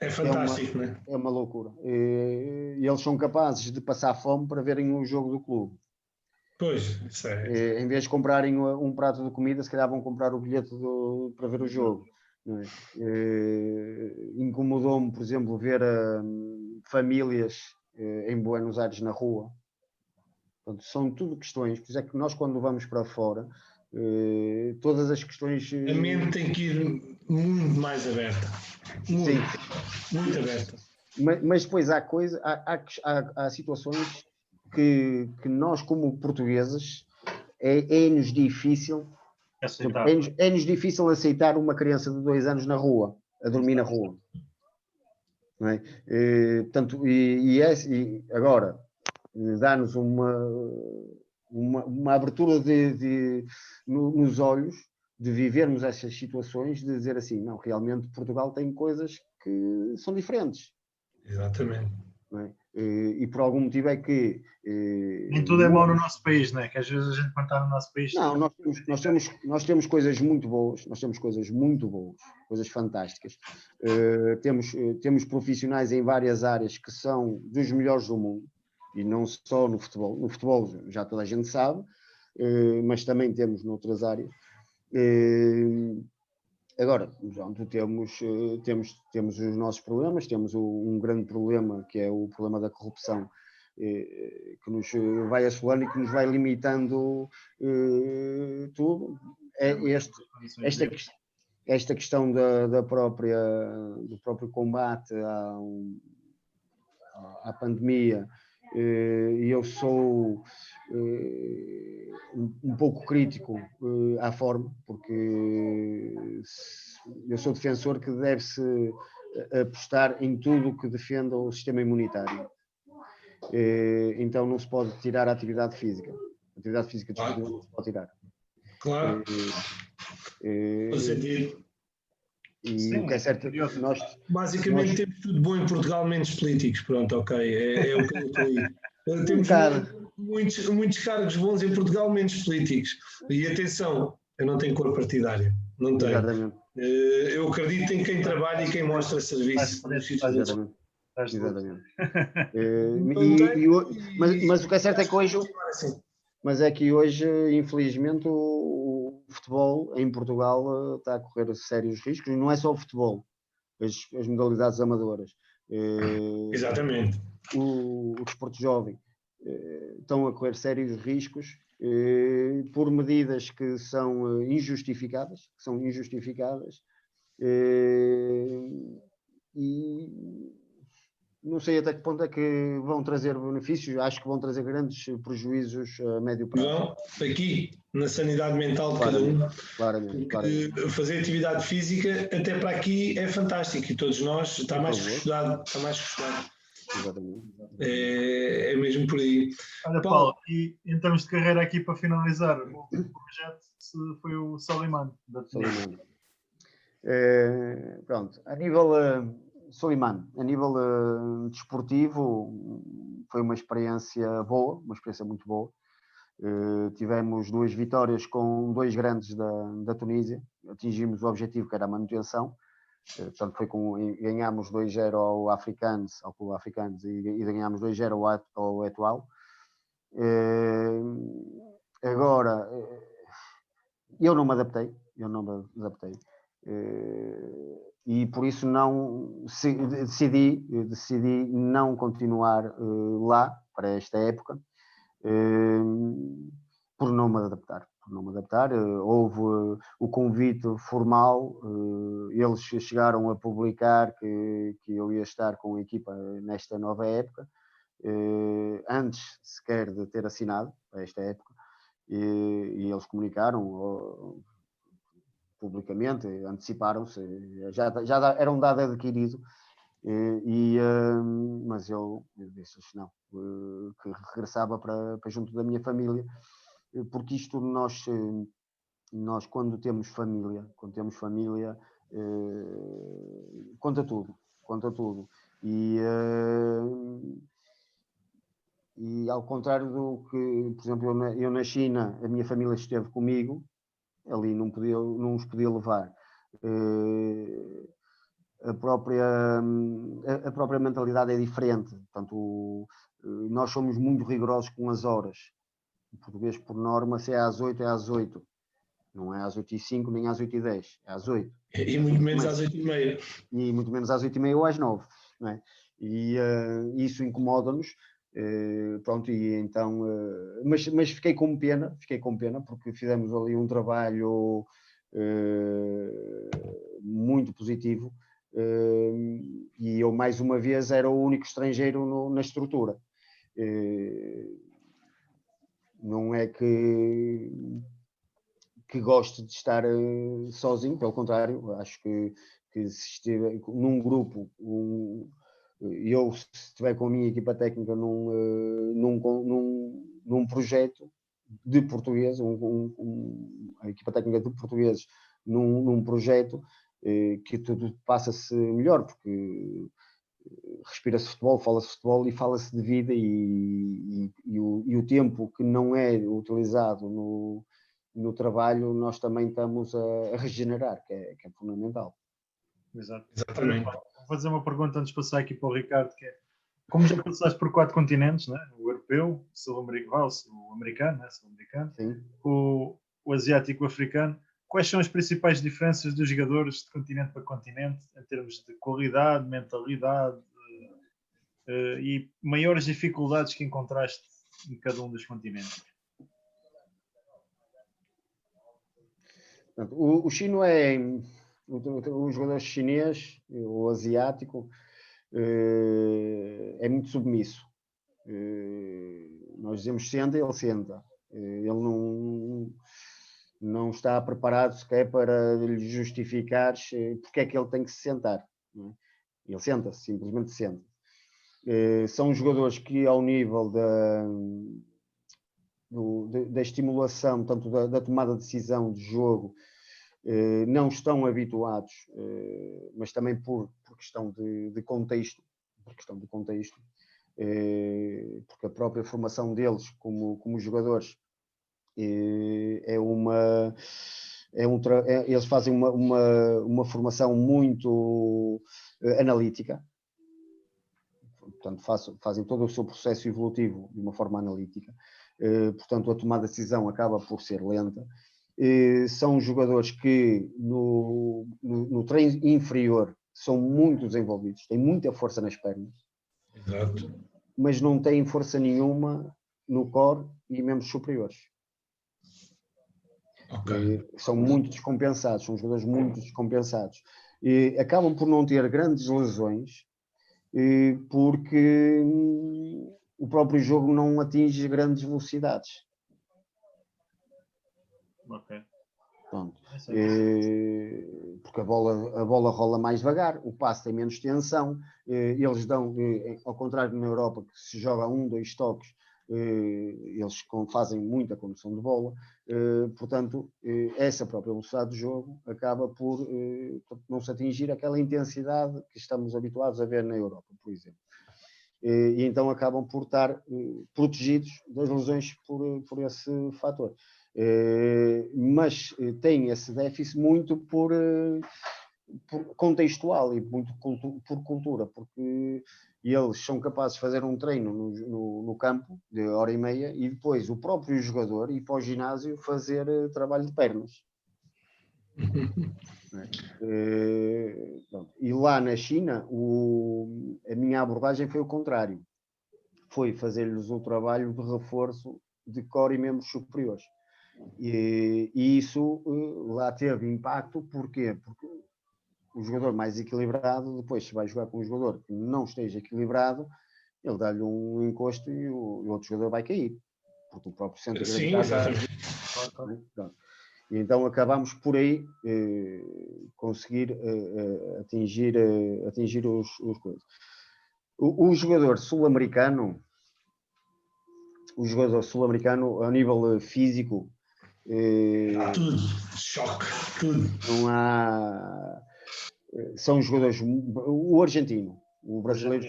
é fantástico, não é? É uma loucura. E eles são capazes de passar fome para verem o jogo do clube. Pois, isso é. Em vez de comprarem um prato de comida, se calhar vão comprar o bilhete para ver o jogo. Não é? Incomodou-me, por exemplo, ver famílias em Buenos Aires na rua. Portanto, são tudo questões, por isso é que nós quando vamos para fora, todas as questões... A mente tem que ir muito mais aberta. Muito aberta. Mas depois há situações que nós como portugueses é-nos difícil aceitar. É-nos difícil aceitar uma criança de 2 anos na rua, a dormir na rua. Não é? Portanto, agora dá-nos uma abertura nos olhos de vivermos essas situações, de dizer assim, não, realmente Portugal tem coisas que são diferentes. Exatamente. Não é? E por algum motivo é que... Nem tudo é mau no nosso país, não é? Que às vezes a gente quando está no nosso país... Não, nós temos coisas muito boas, coisas fantásticas. Temos profissionais em várias áreas que são dos melhores do mundo, e não só no futebol. No futebol já toda a gente sabe, mas também temos noutras áreas. Agora, temos os nossos problemas, temos um grande problema que é o problema da corrupção, que nos vai assolando e que nos vai limitando tudo. Esta questão do próprio combate à pandemia, e eu sou um pouco crítico à forma, porque eu sou defensor que deve-se apostar em tudo que defenda o sistema imunitário. Então não se pode tirar a atividade física. A atividade física desportiva não se pode tirar. Claro. No sentido. E o que é certo, nós basicamente temos tudo bom em Portugal, menos políticos. Pronto, ok, é o que eu estou aí. Temos muitos cargos bons em Portugal, menos políticos. E atenção, eu não tenho cor partidária. Não tenho. Exatamente. Eu acredito em quem trabalha e quem mostra serviço. Exatamente. Exatamente. Mas o que é certo é que hoje. Mas é que hoje, infelizmente, o futebol em Portugal está a correr sérios riscos. Não é só o futebol, as modalidades amadoras. Exatamente. O desporto jovem estão a correr sérios riscos por medidas que são injustificadas, e não sei até que ponto é que vão trazer benefícios, acho que vão trazer grandes prejuízos a médio prazo. Vão, aqui, na sanidade mental de cada um. Claramente. Fazer atividade física, até para aqui, é fantástico e todos nós, está mais que estudado. Exatamente. É mesmo por aí. Olha, Paulo, e em termos de carreira aqui para finalizar, o último projeto foi o Soliman. Pronto, a nível Soliman, a nível desportivo, foi uma experiência boa, uma experiência muito boa. Tivemos 2 vitórias com 2 grandes da Tunísia, atingimos o objetivo que era a manutenção. Portanto, ganhámos 2-0 ao Clube Africanos e ganhámos 2-0 ao Etoile. Agora, eu não me adaptei. E por isso decidi não continuar lá para esta época, por não me adaptar. Houve o convite formal, eles chegaram a publicar que eu ia estar com a equipa nesta nova época, antes sequer de ter assinado esta época, e eles comunicaram publicamente, anteciparam-se, já era um dado adquirido, mas eu disse não, que regressava para junto da minha família, porque isto nós quando temos família, conta tudo. E ao contrário do que, por exemplo, eu na China, a minha família esteve comigo, ali não os podia levar. A própria mentalidade é diferente. Portanto, nós somos muito rigorosos com as horas. O português, por norma, se é às 8, é às 8. Não é às 8h05, nem às 8h10. É às 8. E muito menos às 8h30. E muito menos às 8h30 ou às 9. Não é? E isso incomoda-nos. Pronto, e então... mas fiquei com pena, porque fizemos ali um trabalho muito positivo. E eu, mais uma vez, era o único estrangeiro na estrutura. Não é que goste de estar sozinho, pelo contrário, acho que se estiver num grupo, eu se estiver com a minha equipa técnica num projeto de português, a equipa técnica de portugueses num projeto, que tudo passa-se melhor, porque respira-se futebol, fala-se futebol e fala-se de vida, e o tempo que não é utilizado no trabalho, nós também estamos a regenerar, que é fundamental. Exatamente. Vou fazer uma pergunta antes de passar aqui para o Ricardo, que é: como já passaste por 4 continentes, né? O europeu, o sul-americano, o asiático, o africano, quais são as principais diferenças dos jogadores de continente para continente, em termos de qualidade, mentalidade, e maiores dificuldades que encontraste em cada um dos continentes? O chino o jogador chinês, o asiático, é muito submisso. Nós dizemos senta, ele senta. Ele não está preparado sequer para lhe justificar porque é que ele tem que se sentar. Não é? Ele senta-se, simplesmente senta. São jogadores que, ao nível da estimulação, tanto da tomada de decisão de jogo, não estão habituados, mas também por questão de contexto, porque a própria formação deles como jogadores eles fazem uma formação muito analítica, portanto fazem todo o seu processo evolutivo de uma forma analítica, portanto a tomada de decisão acaba por ser lenta. São jogadores que no treino inferior são muito desenvolvidos, têm muita força nas pernas. Exato. Mas não têm força nenhuma no core e membros superiores. Okay. São muito descompensados, são jogadores muito descompensados. Acabam por não ter grandes lesões porque o próprio jogo não atinge grandes velocidades. Ok. Pronto. Porque a bola rola mais devagar, o passe tem menos tensão, eles dão, ao contrário na Europa, que se joga 2 toques, eles fazem muita condução de bola, portanto, essa própria velocidade de jogo acaba por não se atingir aquela intensidade que estamos habituados a ver na Europa, por exemplo. E então acabam por estar protegidos das lesões por esse fator. Mas tem esse déficit muito por contextual e muito por cultura, porque eles são capazes de fazer um treino no campo de 1h30 e depois o próprio jogador ir para o ginásio fazer trabalho de pernas. E lá na China a minha abordagem foi o contrário, foi fazer-lhes o trabalho de reforço de core e membros superiores. E isso lá teve impacto, porquê? Porque o jogador mais equilibrado, depois se vai jogar com um jogador que não esteja equilibrado, ele dá-lhe um encosto e o outro jogador vai cair, porque o próprio centro de gravidade. E então acabamos por aí conseguir atingir os coisas. O jogador sul-americano, a nível físico, tudo, choque, tudo. Não há. São jogadores. O argentino, o brasileiro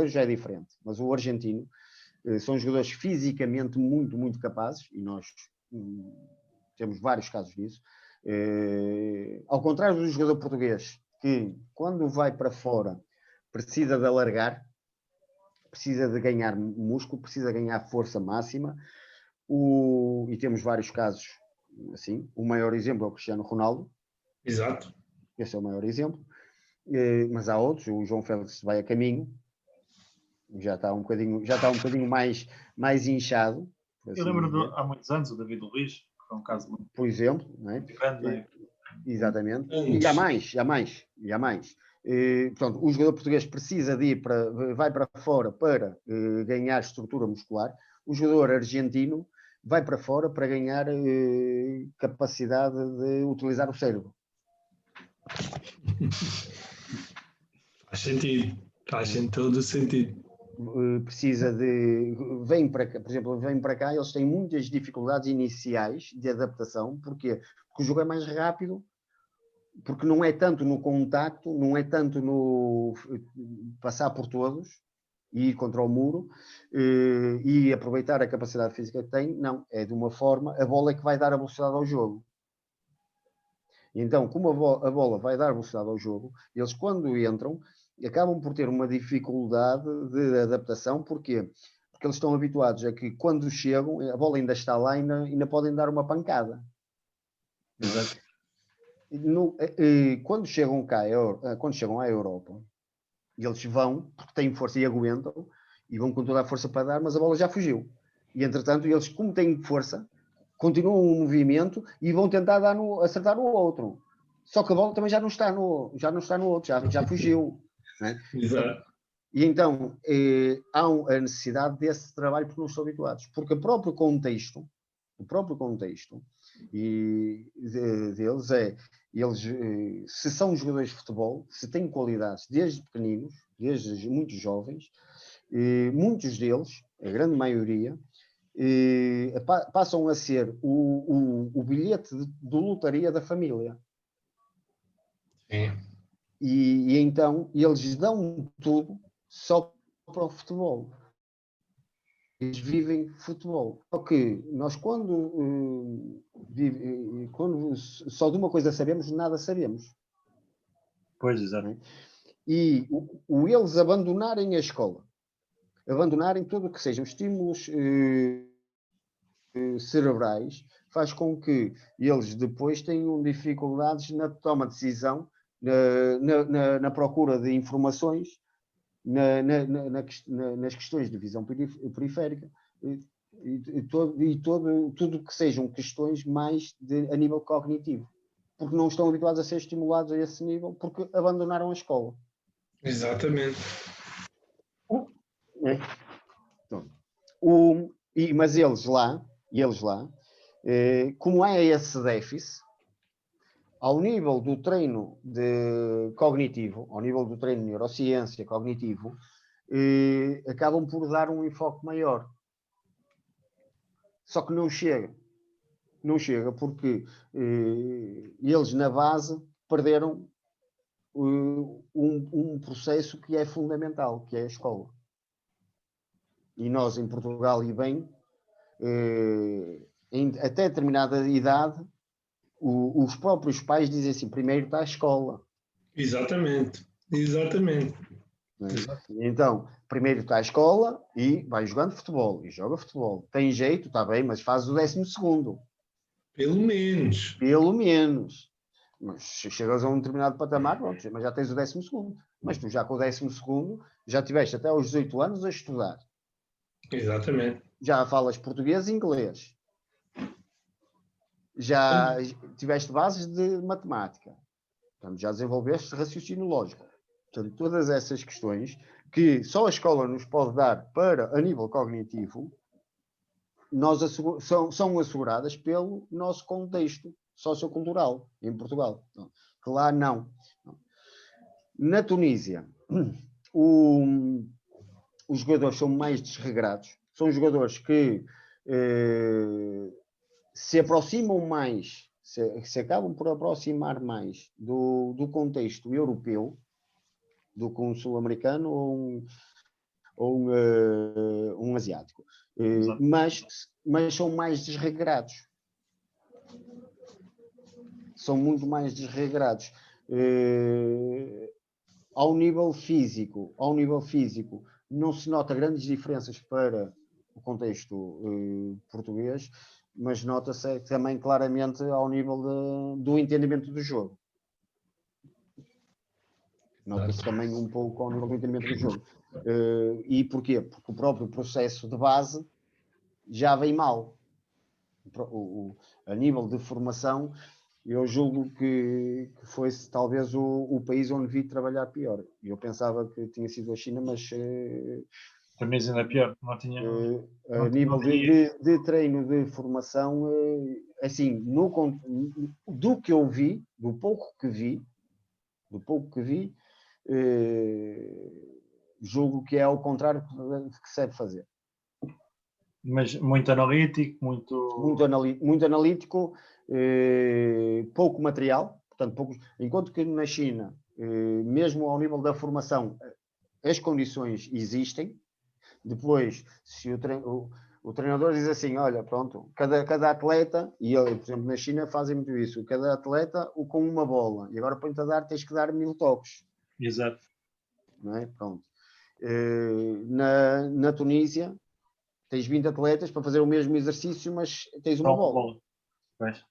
já é diferente, mas o argentino são jogadores fisicamente muito, muito capazes, e nós temos vários casos disso. Ao contrário do jogador português, que quando vai para fora precisa de alargar, precisa de ganhar músculo, precisa ganhar força máxima, e temos vários casos assim. O maior exemplo é o Cristiano Ronaldo. Exato. Esse é o maior exemplo. Mas há outros. O João Félix vai a caminho, já está um bocadinho mais inchado. Eu lembro há muitos anos o David Luiz, que foi um caso muito, por exemplo, não é? grande. Exatamente. E há mais. Portanto, o jogador português precisa vai para fora para ganhar estrutura muscular. O jogador argentino vai para fora para ganhar capacidade de utilizar o cérebro. Faz todo o sentido. Vem para cá, eles têm muitas dificuldades iniciais de adaptação. Porquê? Porque o jogo é mais rápido, porque não é tanto no contacto, não é tanto no passar por todos e ir contra o muro e aproveitar a capacidade física que tem. Não, é de uma forma, a bola é que vai dar a velocidade ao jogo. Então, como a bola vai dar velocidade ao jogo, eles quando entram acabam por ter uma dificuldade de adaptação. Porquê? Porque eles estão habituados a que quando chegam, a bola ainda está lá e ainda podem dar uma pancada. Exato. Quando chegam à Europa, eles vão, porque têm força e aguentam, e vão com toda a força para dar, mas a bola já fugiu. E entretanto, eles, como têm força, continuam o movimento e vão tentar acertar no outro. Só que a bola também já não está no outro, já fugiu. Né? Exato. E então há a necessidade desse trabalho porque não estão habituados. Porque o próprio contexto deles eles, se são jogadores de futebol, se têm qualidades desde pequeninos, desde muito jovens, muitos deles, a grande maioria, passam a ser o bilhete de lotaria da família. Sim. E então eles dão tudo só para o futebol. Eles vivem futebol. Só que nós quando só de uma coisa sabemos, nada sabemos. Pois, exato. E eles abandonarem a escola, abandonarem tudo o que sejam estímulos cerebrais, faz com que eles depois tenham dificuldades na toma de decisão, na procura de informações, nas questões de visão periférica e tudo que sejam questões mais a nível cognitivo, porque não estão habituados a ser estimulados a esse nível, porque abandonaram a escola. Exatamente. Mas eles lá, como é esse déficit, ao nível do treino cognitivo, ao nível do treino de neurociência cognitivo, acabam por dar um enfoque maior. Só que não chega. Não chega porque eles na base perderam um processo que é fundamental, que é a escola. E nós em Portugal, e bem, até determinada idade, os próprios pais dizem assim, primeiro está a escola. Exatamente. Então, primeiro está a escola e vai jogando futebol, e joga futebol. Tem jeito, está bem, mas faz o 12º. Pelo menos. Pelo menos. Mas se chegas a um determinado patamar, pronto, mas já tens o 12º. Mas tu já com o 12º, já tiveste até aos 18 anos a estudar. Exatamente. Já falas português e inglês. Já tiveste bases de matemática. Portanto, já desenvolveste raciocínio lógico. Portanto, todas essas questões que só a escola nos pode dar a nível cognitivo, são asseguradas pelo nosso contexto sociocultural em Portugal. Que lá não. Na Tunísia, os jogadores são mais desregrados. São jogadores que se aproximam mais, se acabam por aproximar mais do contexto europeu do que um sul-americano ou um asiático. Mas são mais desregrados. São muito mais desregrados. Ao nível físico, não se nota grandes diferenças para o contexto português, mas nota-se também claramente ao nível do entendimento do jogo. Nota-se também um pouco ao nível do entendimento do jogo. E porquê? Porque o próprio processo de base já vem mal. A nível de formação, eu julgo que foi talvez o país onde vi trabalhar pior. Eu pensava que tinha sido a China, mas... Para mim ainda é pior. Não tinha... a nível de treino de formação, assim, do que eu vi, do pouco que vi, julgo que é ao contrário que se deve fazer. Mas muito analítico, muito analítico, pouco material, portanto, enquanto que na China, mesmo ao nível da formação, as condições existem. Depois, se o treinador diz assim, olha, pronto, cada atleta, e eu, por exemplo, na China fazem muito isso, cada atleta com uma bola, e agora põe-te a dar, tens que dar 1000 toques. Exato. Não é? Pronto. Na Tunísia, tens 20 atletas para fazer o mesmo exercício, mas tens uma bola. Pois.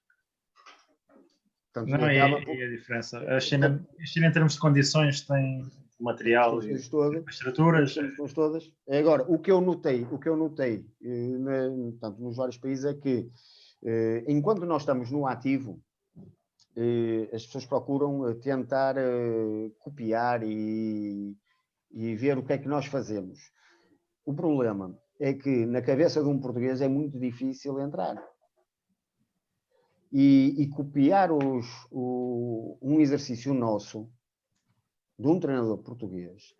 Portanto, não, é a diferença. A China, em termos de condições, tem material e estruturas. Todas. Agora, o que eu notei tanto nos vários países é que, enquanto nós estamos no ativo, as pessoas procuram tentar copiar e ver o que é que nós fazemos. O problema é que na cabeça de um português é muito difícil entrar. E copiar um exercício nosso, de um treinador português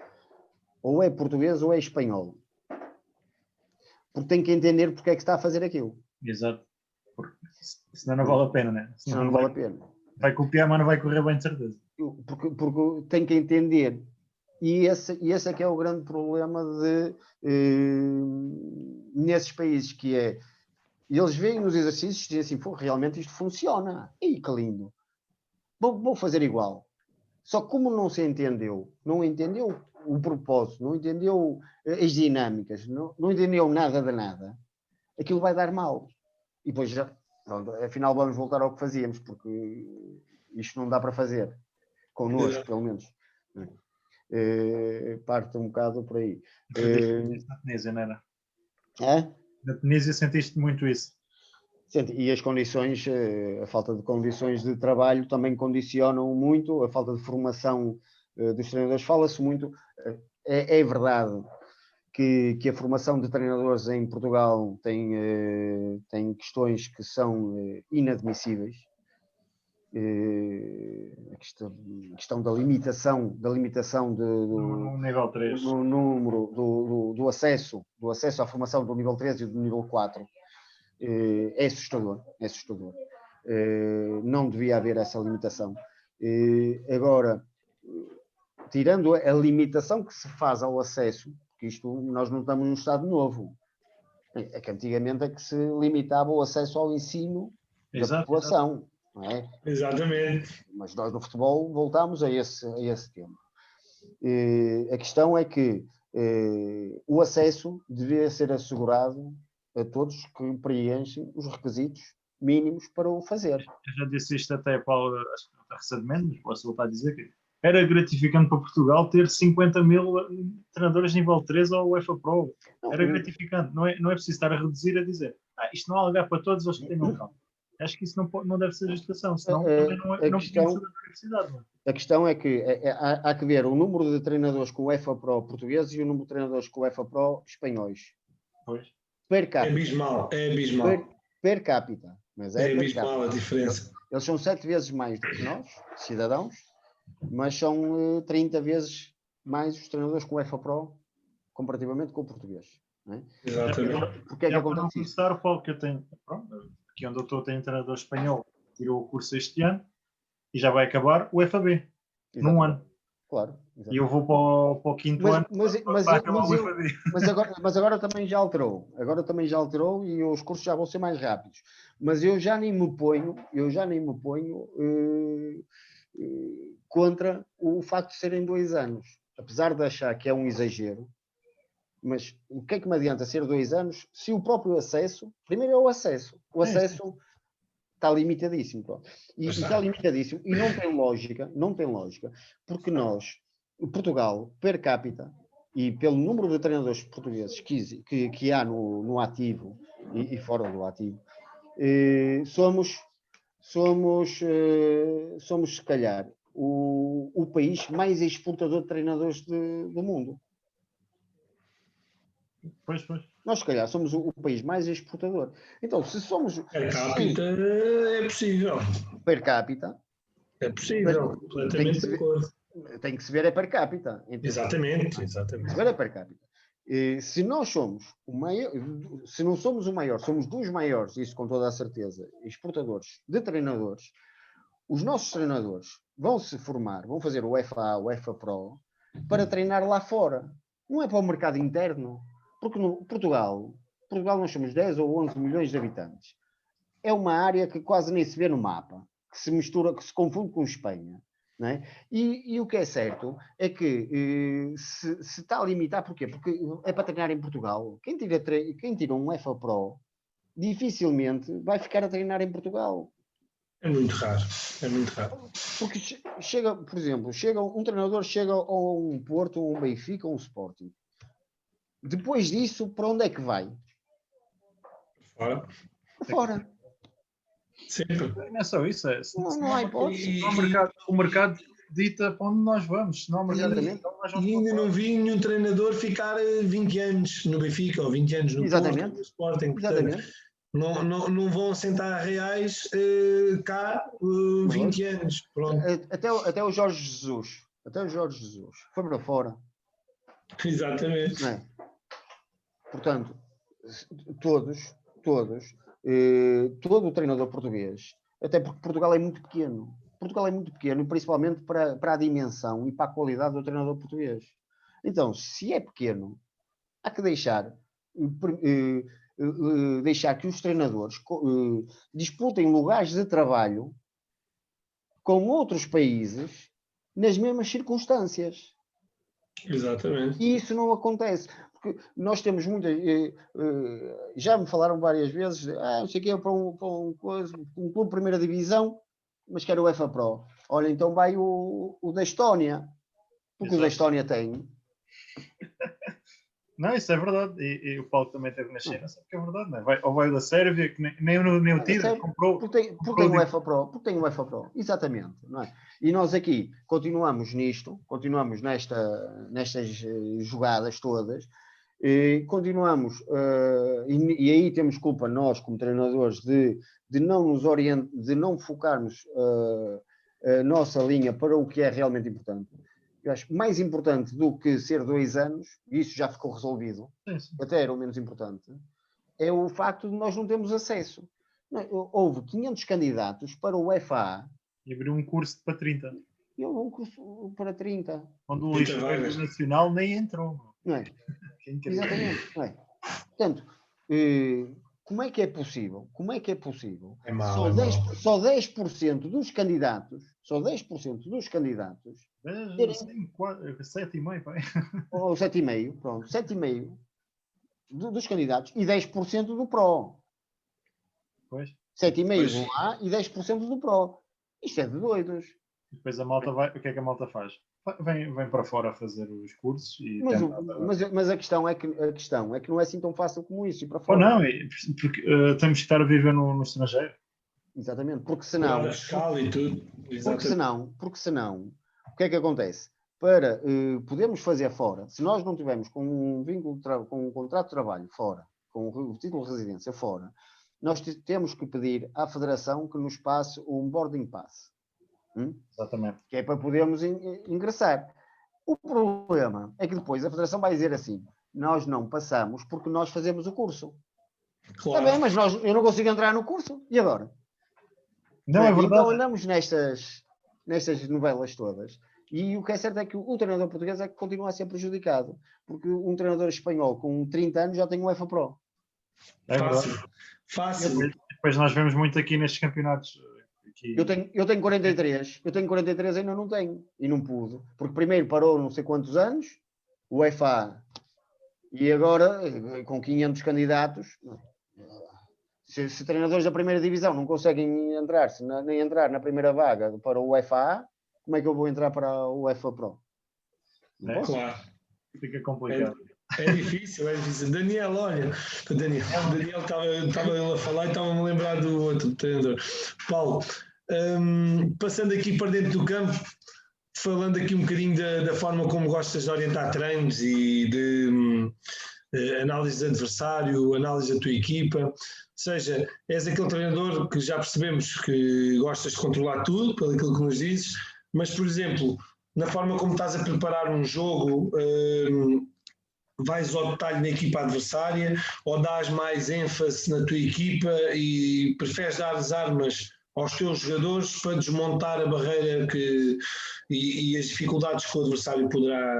ou é espanhol. porque tem que entender porque é que está a fazer aquilo. Exato. Porque senão não vale a pena, né? Senão não vale a pena. Vai copiar, mas não vai correr bem de certeza. Porque tem que entender. E esse é que é o grande problema nesses países, que é, eles veem nos exercícios e dizem assim, realmente isto funciona. E que lindo. Vou fazer igual. Só que como não entendeu o propósito, não entendeu as dinâmicas, não entendeu nada de nada, aquilo vai dar mal. E depois já, pronto, afinal vamos voltar ao que fazíamos, porque isto não dá para fazer. Connosco, pelo menos. Parte um bocado por aí. Na Tunísia, não era? É? Na Tunísia sentiste muito isso. E as condições, a falta de condições de trabalho também condicionam muito, a falta de formação dos treinadores. Fala-se muito, é verdade que a formação de treinadores em Portugal tem questões que são inadmissíveis. A questão da limitação no nível 3. no número do acesso à formação do nível 3 e do nível 4 é assustador. Não devia haver essa limitação. Agora, tirando a limitação que se faz ao acesso, porque nós não estamos num Estado novo, é que antigamente é que se limitava o acesso ao ensino da população. Não é? Exatamente. Mas nós no futebol voltamos a esse tema. A questão é que o acesso devia ser assegurado a todos que preenchem os requisitos mínimos para o fazer. Eu já disse isto até para recentemente, mas posso voltar a dizer que era gratificante para Portugal ter 50 mil treinadores nível 3 ou UEFA Pro. Era gratificante. Não é preciso estar a reduzir a dizer isto não há lugar para todos os que tenham calma. Acho que isso não deve ser justificação, senão também não precisa da universidade. A questão é que há que ver o número de treinadores com o UEFA Pro portugueses e o número de treinadores com o UEFA Pro espanhóis. Pois. Per capita. É abismal. Per capita. Mas é abismal a diferença. Eles são 7 vezes mais do que nós, cidadãos, mas são 30 vezes mais os treinadores com o UEFA Pro comparativamente com o português. Não é? Exatamente. Porque é que acontece isso? Começar o Paulo que eu tenho, aqui onde eu estou tem um treinador espanhol, tirou o curso este ano e já vai acabar o FAB num ano. Claro. Exatamente. E eu vou para o quinto ano para acabar o FAB. Mas agora também já alterou. E os cursos já vão ser mais rápidos. Mas eu já nem me ponho contra o facto de serem 2 anos. Apesar de achar que é um exagero, mas o que é que me adianta ser 2 anos se o próprio acesso, primeiro é o acesso. O acesso está limitadíssimo. Pronto. E está limitadíssimo. E não tem lógica, porque Portugal, per capita, e pelo número de treinadores portugueses que há no ativo e fora do ativo, somos se calhar o país mais exportador de treinadores do mundo. Pois. Nós, se calhar, somos o país mais exportador. Então, se somos... Per capita é possível. Per capita. É possível. Completamente de acordo. Tem que se ver per capita. Exatamente. Tem que se ver per capita. Se nós somos o maior... Se não somos o maior, somos dos maiores, isso com toda a certeza, exportadores de treinadores, os nossos treinadores vão se formar, vão fazer o FA, o UEFA Pro, para treinar lá fora. Não é para o mercado interno. Porque no Portugal nós somos 10 ou 11 milhões de habitantes. É uma área que quase nem se vê no mapa, que se mistura, que se confunde com Espanha. Não é? E o que é certo é que se está a limitar, porquê? Porque é para treinar em Portugal. Quem tira um FA Pro dificilmente vai ficar a treinar em Portugal. É muito raro. Porque chega, por exemplo, um treinador chega a um Porto, um Benfica, um Sporting. Depois disso, para onde é que vai? Fora. Sempre. Não é só isso. Não há hipótese. O mercado dita para onde nós vamos. Não há mercado e ainda não vi nenhum treinador ficar 20 anos no Benfica ou 20 anos no Porto, no Sporting. Portanto, não vão sentar reais cá 20 anos. Pronto. Até o Jorge Jesus. Foi para fora. Exatamente. Não é? Portanto, Todos, todo o treinador português, até porque Portugal é muito pequeno. Portugal é muito pequeno, principalmente para a dimensão e para a qualidade do treinador português. Então, se é pequeno, há que deixar que os treinadores disputem lugares de trabalho com outros países nas mesmas circunstâncias. Exatamente. E isso não acontece. Porque nós temos muitas. Já me falaram várias vezes, não sei o que é para um clube de primeira divisão, mas quero o UEFA Pro. Olha, então vai o da Estónia. Porque o da Estónia tem. Não, isso é verdade. E o Paulo também teve na China, sabe que é verdade, não é? Ou vai o da Sérvia, que nem o Tira comprou. Porque tem o UEFA Pro. Porque tem o UEFA Pro. Exatamente. Não é? E nós aqui continuamos nestas jogadas todas. Continuamos, e aí temos culpa nós, como treinadores, de não nos de não focarmos a nossa linha para o que é realmente importante. Eu acho mais importante do que ser 2 anos, e isso já ficou resolvido, até era o menos importante, é o facto de nós não termos acesso. Houve 500 candidatos para o UEFA. E abriu um curso para 30. E houve um curso para 30. Quando o Luís foi internacional, nem entrou. Não é? Exatamente. Não é? Portanto, como é que é possível? É mau, só 10% dos candidatos, só 10% dos candidatos, 7,5, pai. ou 7,5, pronto, 7,5 dos candidatos e 10% do PRO. Pois. 7,5 do A e 10% do PRO. Isto é de doidos. Depois a malta vai, o que é que a malta faz? Vem para fora a fazer os cursos e mas a questão é que não é assim tão fácil como isso ir para fora. Ou não, porque temos que estar a viver no estrangeiro. Exatamente, porque senão escala e tudo. Porque senão o que é que acontece? Para podermos fazer fora, se nós não tivermos com um vínculo com um contrato de trabalho fora, com o título de residência fora, nós temos que pedir à Federação que nos passe um boarding pass. Exatamente. Que é para podermos ingressar. O problema é que depois a Federação vai dizer assim: nós não passamos porque nós fazemos o curso. Claro. Está bem, mas eu não consigo entrar no curso. E agora? Não, é verdade. Então andamos nestas novelas todas. E o que é certo é que o treinador português é que continua a ser prejudicado. Porque um treinador espanhol com 30 anos já tem um UEFA Pro. É verdade. Fácil. Depois nós vemos muito aqui nestes campeonatos. Eu tenho 43. Eu tenho 43 e ainda não tenho. E não pude. Porque primeiro parou não sei quantos anos, o UEFA, e agora, com 500 candidatos, se treinadores da primeira divisão não conseguem nem entrar na primeira vaga para o UEFA, como é que eu vou entrar para o UEFA Pro? Não posso? Claro. Fica complicado. É difícil. Daniel, olha, Daniel estava ele a falar e estava-me a lembrar do outro treinador. Paulo, passando aqui para dentro do campo, falando aqui um bocadinho da forma como gostas de orientar treinos e de análise de adversário, análise da tua equipa, ou seja, és aquele treinador que já percebemos que gostas de controlar tudo, pelo aquilo que nos dizes, mas, por exemplo, na forma como estás a preparar um jogo, vais ao detalhe na equipa adversária ou dás mais ênfase na tua equipa e preferes dar as armas aos teus jogadores para desmontar a barreira e as dificuldades que o adversário poderá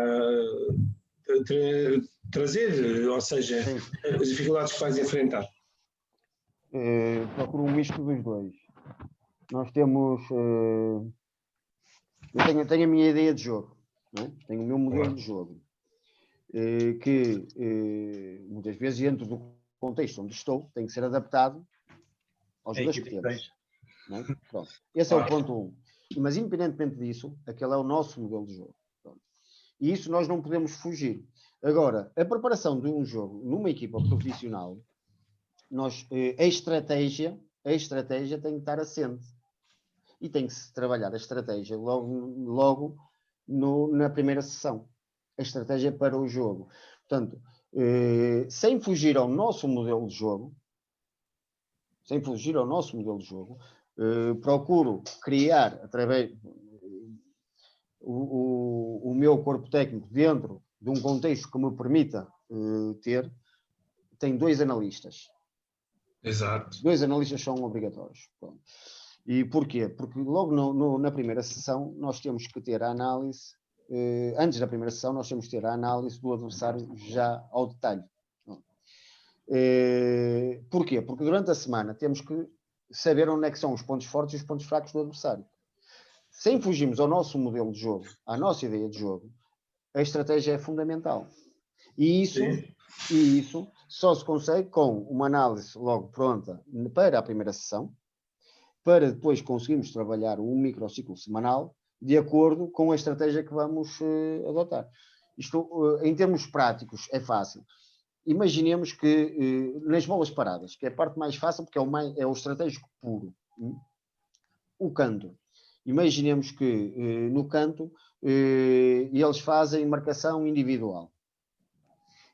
trazer, ou seja, sim, as dificuldades que vais enfrentar? Procuro um misto dos dois. Nós temos... eu tenho a minha ideia de jogo, não é? Tenho o meu modelo de jogo. Que muitas vezes, dentro do contexto onde estou, tem que ser adaptado aos jogadores que temos. Não é? Pronto. Esse é o ponto 1. Mas, independentemente disso, aquele é o nosso modelo de jogo. Pronto. E isso nós não podemos fugir. Agora, a preparação de um jogo numa equipa profissional, a estratégia tem que estar assente. E tem que se trabalhar a estratégia logo na primeira sessão. A estratégia para o jogo. Portanto, sem fugir ao nosso modelo de jogo, procuro criar, através o meu corpo técnico dentro de um contexto que me permita ter tem 2 analistas. Exato. 2 analistas são obrigatórios. Pronto. E porquê? Porque logo na primeira sessão nós temos que ter a análise, antes da primeira sessão nós temos que ter a análise do adversário já ao detalhe. Porquê? Porque durante a semana temos que saber onde é que são os pontos fortes e os pontos fracos do adversário. Sem fugirmos ao nosso modelo de jogo, à nossa ideia de jogo, a estratégia é fundamental. E isso só se consegue com uma análise logo pronta para a primeira sessão, para depois conseguirmos trabalhar um microciclo semanal de acordo com a estratégia que vamos adotar. Isto, em termos práticos, é fácil. Imaginemos que nas bolas paradas, que é a parte mais fácil, porque é o estratégico puro, o canto. Imaginemos que no canto eles fazem marcação individual.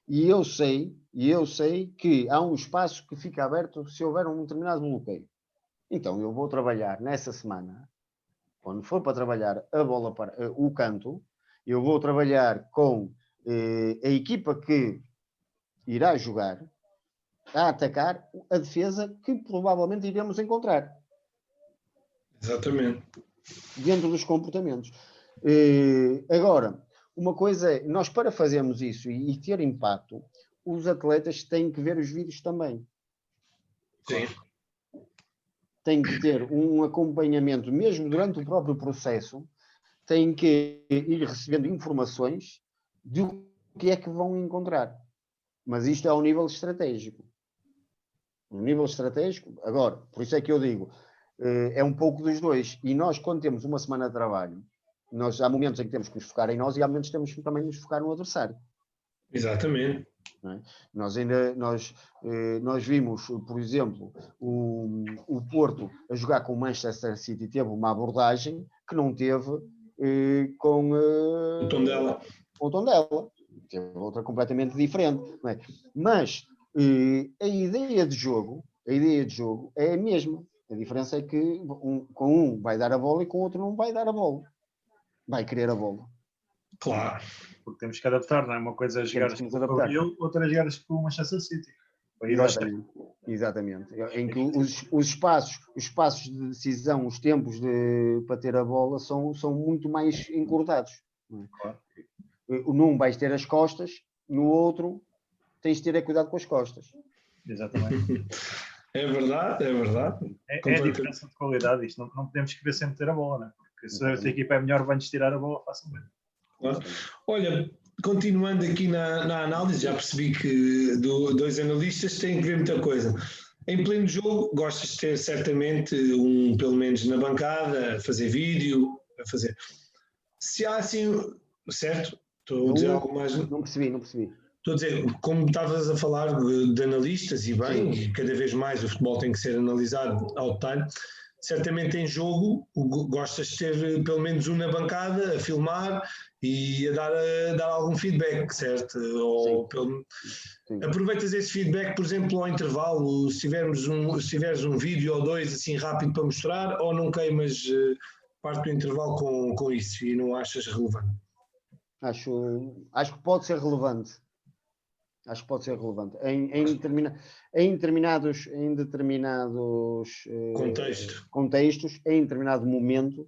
E eu sei que há um espaço que fica aberto se houver um determinado bloqueio. Então eu vou trabalhar nessa semana, quando for para trabalhar a bola para o canto, eu vou trabalhar com a equipa que irá jogar a atacar a defesa que provavelmente iremos encontrar. Exatamente. Dentro dos comportamentos. Agora, uma coisa é, nós para fazermos isso e ter impacto, os atletas têm que ver os vídeos também. Sim. Têm que ter um acompanhamento, mesmo durante o próprio processo, têm que ir recebendo informações do que é que vão encontrar. Mas isto é ao nível estratégico. No nível estratégico, agora, por isso é que eu digo, é um pouco dos dois. E nós, quando temos uma semana de trabalho, há momentos em que temos que nos focar em nós e há momentos que temos que também nos focar no adversário. Exatamente. Não é? Nós vimos, por exemplo, o Porto a jogar com o Manchester City, teve uma abordagem que não teve com o Tondela. Com o Tondela. Teve outra completamente diferente. Não é? Mas a ideia de jogo é a mesma. A diferença é que com um vai dar a bola e com o outro não vai dar a bola. Vai querer a bola. Claro. Porque temos que adaptar, não é? Uma coisa é jogar com o Rio, outra é jogar com o Manchester City. Exatamente. Em que os espaços de decisão, os tempos para ter a bola são muito mais encurtados. Claro. Num vais ter as costas, no outro tens de ter cuidado com as costas. Exatamente. É verdade. É a diferença de qualidade. Isto não podemos querer sempre ter a bola, não é? Porque se a tua equipa é melhor, vai-nos tirar a bola facilmente. Claro. Olha, continuando aqui na análise, já percebi que 2 analistas têm que ver muita coisa. Em pleno jogo, gostas de ter certamente pelo menos na bancada, a fazer vídeo, a fazer. Se há assim, certo? Estou a dizer algo mais. Não percebi. Estou a dizer, como estavas a falar de analistas, e bem, e cada vez mais o futebol tem que ser analisado ao detalhe, certamente em jogo gostas de ter pelo menos na bancada a filmar e a dar algum feedback, certo? Ou aproveitas esse feedback, por exemplo, ao intervalo, se tiveres um vídeo ou 2 assim rápido para mostrar, ou não queimas parte do intervalo com isso e não achas relevante? Acho que pode ser relevante. Em determinados contextos, em determinado momento,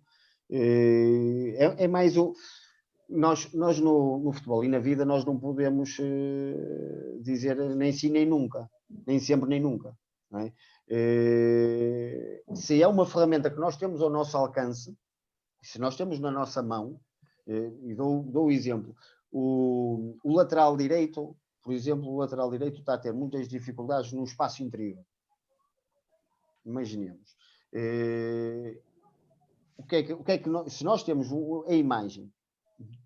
é mais o. Nós no futebol e na vida nós não podemos dizer nem sim nem nunca, nem sempre nem nunca. Não é? Se é uma ferramenta que nós temos ao nosso alcance, se nós temos na nossa mão, e dou o exemplo, o lateral direito, por exemplo, o lateral direito está a ter muitas dificuldades no espaço interior. Imaginemos. Se nós temos a imagem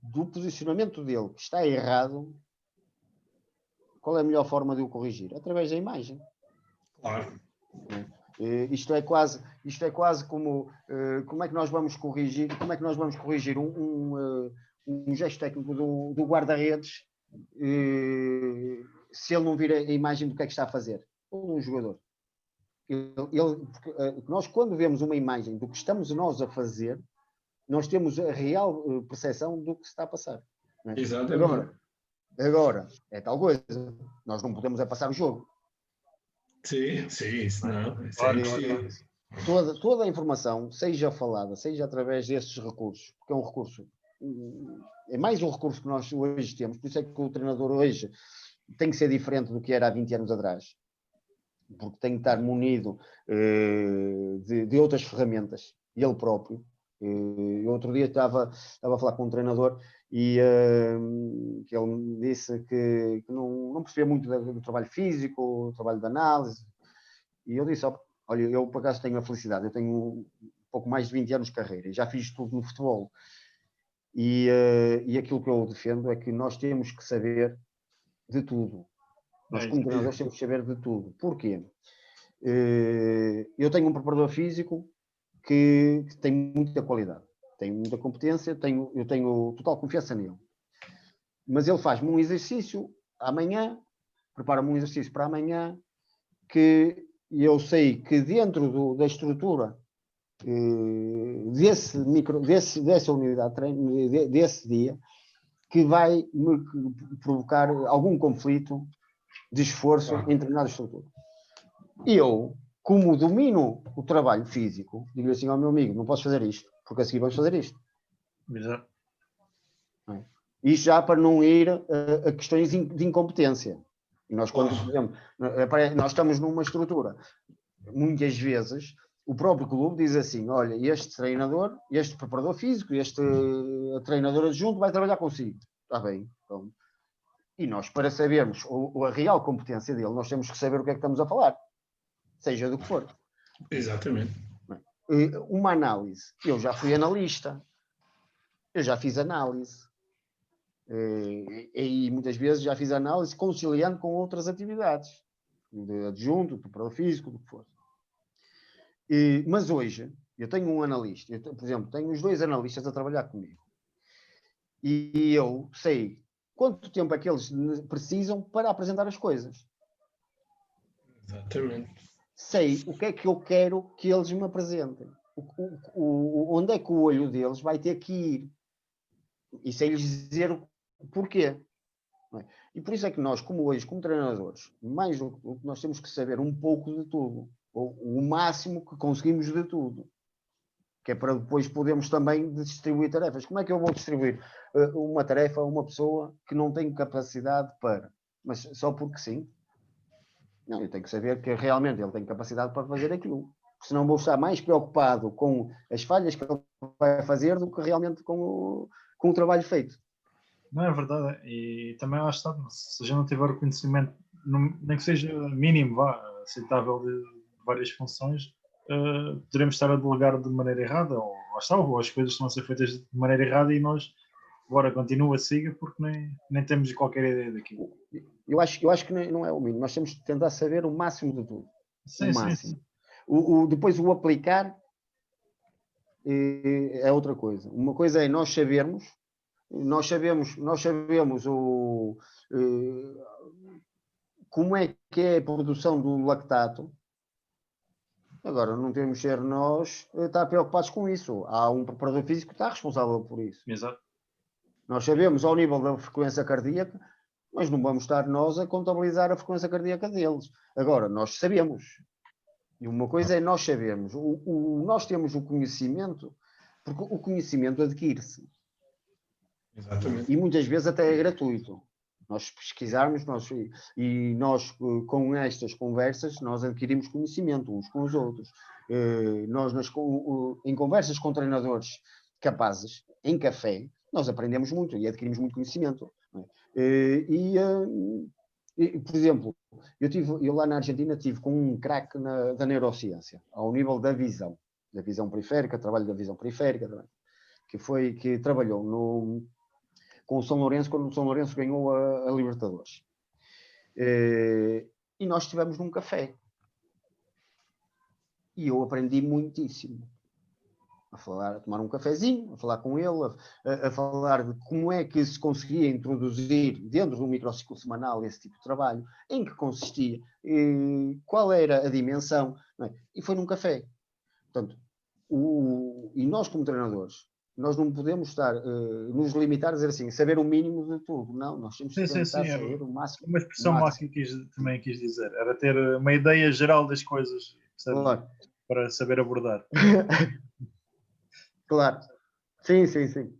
do posicionamento dele que está errado, qual é a melhor forma de o corrigir? Através da imagem. Claro. Isto é quase como é que nós vamos corrigir um gesto técnico do guarda-redes se ele não vir a imagem do que é que está a fazer, ou um jogador. Nós, quando vemos uma imagem do que estamos nós a fazer, nós temos a real percepção do que se está a passar. Não é? Exatamente. Agora, Agora, é tal coisa, nós não podemos é passar o jogo. Sim, isso não. Isso é Claro, impossível. Toda a informação, seja falada, seja através desses recursos, porque é um recurso, é mais um recurso que nós hoje temos, por isso é que o treinador hoje tem que ser diferente do que era há 20 anos atrás, porque tem que estar munido de outras ferramentas, ele próprio. Outro dia estava a falar com um treinador e que ele me disse que não percebia muito do trabalho físico, do trabalho de análise, e eu disse, olha, eu por acaso tenho a felicidade, eu tenho um pouco mais de 20 anos de carreira e já fiz tudo no futebol. E aquilo que eu defendo é que nós temos que saber de tudo. Nós, como treinadores, temos que saber de tudo. Porquê? Eu tenho um preparador físico que tem muita qualidade, tem muita competência, eu tenho total confiança nele. Mas ele faz-me um exercício amanhã, prepara-me um exercício para amanhã, que eu sei que dentro da estrutura dessa unidade de treino, desse dia, que vai me provocar algum conflito de esforço em determinada estrutura. E eu, como domino o trabalho físico, digo assim ao meu amigo, não posso fazer isto, porque a seguir vamos fazer isto. Exato. Isto já para não ir a questões de incompetência. E nós, quando, por exemplo, nós estamos numa estrutura, muitas vezes, o próprio clube diz assim, olha, este treinador, este preparador físico, este treinador adjunto vai trabalhar consigo. Está bem. Então, e nós, para sabermos a real competência dele, nós temos que saber o que é que estamos a falar. Seja do que for. Exatamente. Uma análise. Eu já fui analista. Eu já fiz análise. E muitas vezes já fiz análise conciliando com outras atividades. De adjunto, de preparador físico, do que for. Mas hoje, eu tenho um analista. Por exemplo, tenho os 2 analistas a trabalhar comigo. E eu sei quanto tempo é que eles precisam para apresentar as coisas. Exatamente. Sei o que é que eu quero que eles me apresentem. Onde é que o olho deles vai ter que ir. E sei-lhes dizer o porquê. E por isso é que nós, como hoje, como treinadores, mais do que nós temos que saber um pouco de tudo. Ou o máximo que conseguimos de tudo. Que é para depois podermos também distribuir tarefas. Como é que eu vou distribuir uma tarefa a uma pessoa que não tem capacidade para? Mas só porque sim? Não, eu tenho que saber que realmente ele tem capacidade para fazer aquilo. Senão vou estar mais preocupado com as falhas que ele vai fazer do que realmente com o trabalho feito. Não é verdade. E também lá está, se a gente não tiver o conhecimento, nem que seja mínimo, aceitável de várias funções, poderemos estar a delegar de maneira errada, ou as coisas estão a ser feitas de maneira errada e nós, agora continua, siga, porque nem temos qualquer ideia daquilo. Eu acho que não é o mínimo. Nós temos de tentar saber o máximo de tudo. Sim, o máximo. Sim. Depois o aplicar é outra coisa. Uma coisa é nós sabemos como é que é a produção do lactato. Agora, não temos de ser nós estar preocupados com isso. Há um preparador físico que está responsável por isso. Exato. Nós sabemos ao nível da frequência cardíaca, mas não vamos estar nós a contabilizar a frequência cardíaca deles. Agora, nós sabemos. E uma coisa é nós sabermos. Nós temos o conhecimento, porque o conhecimento adquire-se. Exatamente. E muitas vezes até é gratuito. Nós pesquisarmos, e nós com estas conversas, nós adquirimos conhecimento uns com os outros. Nós em conversas com treinadores capazes, em café, nós aprendemos muito e adquirimos muito conhecimento. Por exemplo, eu lá na Argentina estive com um craque da neurociência, ao nível da visão periférica, trabalho da visão periférica, que trabalhou com o São Lourenço, quando o São Lourenço ganhou a Libertadores. E nós estivemos num café. E eu aprendi muitíssimo. A tomar um cafezinho, a falar com ele, a falar de como é que se conseguia introduzir dentro do microciclo semanal esse tipo de trabalho, em que consistia, qual era a dimensão. Não é? E foi num café. Portanto, e nós como treinadores, nós não podemos estar, nos limitar a dizer assim, saber o mínimo de tudo. Não, nós temos que tentar saber o máximo. Uma expressão má que também quis dizer. Era ter uma ideia geral das coisas, claro. Para saber abordar. Claro. Sim, sim, sim.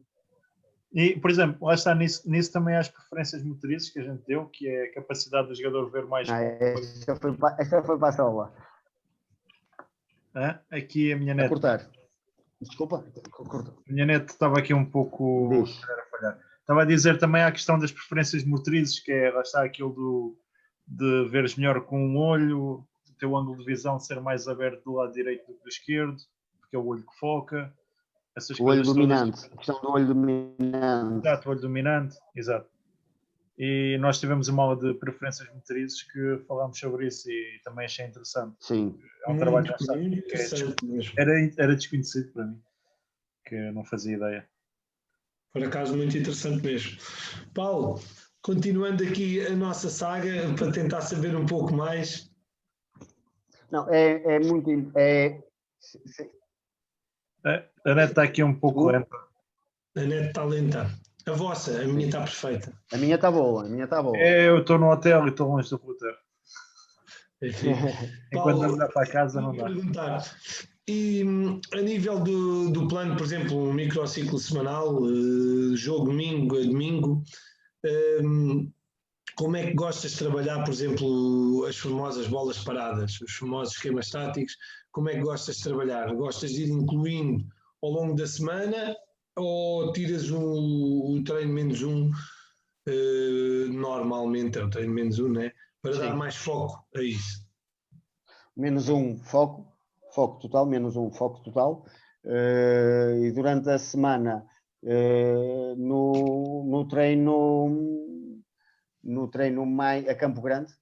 E, por exemplo, lá está nisso também há as preferências motrizes que a gente deu, que é a capacidade do jogador ver mais. Esta foi para a sala. Aqui a minha net. A cortar. Desculpa. A minha net estava aqui um pouco a falhar. Estava a dizer também a questão das preferências motrizes, que é, lá está aquilo de veres melhor com um olho, o teu ângulo de visão ser mais aberto do lado direito do que do esquerdo, porque é o olho que foca. Essas o coisas olho dominante. A questão do olho dominante. Exato, o olho dominante. Exato. E nós tivemos uma aula de preferências motrizes que falámos sobre isso e também achei interessante. Sim. É um trabalho que era desconhecido para mim, que eu não fazia ideia. Por acaso, muito interessante mesmo. Paulo, continuando aqui a nossa saga, para tentar saber um pouco mais. Não, é muito... A net está aqui um pouco lenta. A net está lenta. A vossa, a minha está perfeita. A minha está boa, Eu estou no hotel e estou longe do router. Enfim, enquanto não dá para casa, não dá. Perguntar. E a nível do plano, por exemplo, um microciclo semanal, jogo domingo a domingo, como é que gostas de trabalhar, por exemplo, as famosas bolas paradas, os famosos esquemas táticos? Como é que gostas de trabalhar? Gostas de ir incluindo ao longo da semana ou tiras o treino menos um, normalmente é o treino menos um, né? Para dar mais foco a isso? Menos um, foco total, menos um, foco total. E durante a semana, no treino a Campo Grande,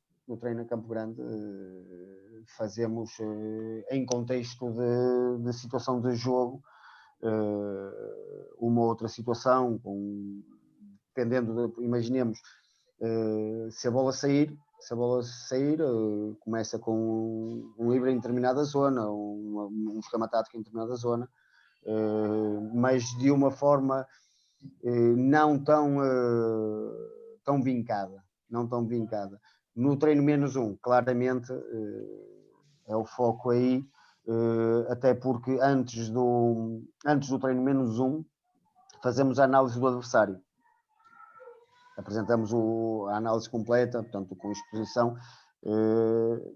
fazemos em contexto de situação de jogo, uma outra situação, dependendo imaginemos, se a bola sair, começa com um livre em determinada zona, um esquema tático em determinada zona, mas de uma forma não tão vincada. No treino menos um, claramente, é o foco aí, até porque antes do treino menos um, fazemos a análise do adversário. Apresentamos a análise completa, portanto, com exposição,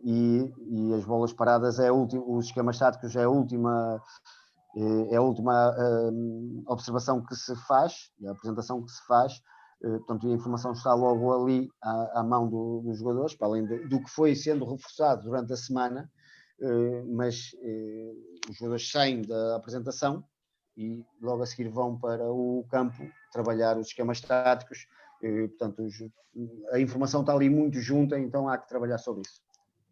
e as bolas paradas os esquemas táticos é a última observação que se faz, a apresentação que se faz, portanto, a informação está logo ali à mão dos jogadores, para além do que foi sendo reforçado durante a semana, mas os jogadores saem da apresentação e logo a seguir vão para o campo trabalhar os esquemas táticos. Portanto, a informação está ali muito junta, então há que trabalhar sobre isso.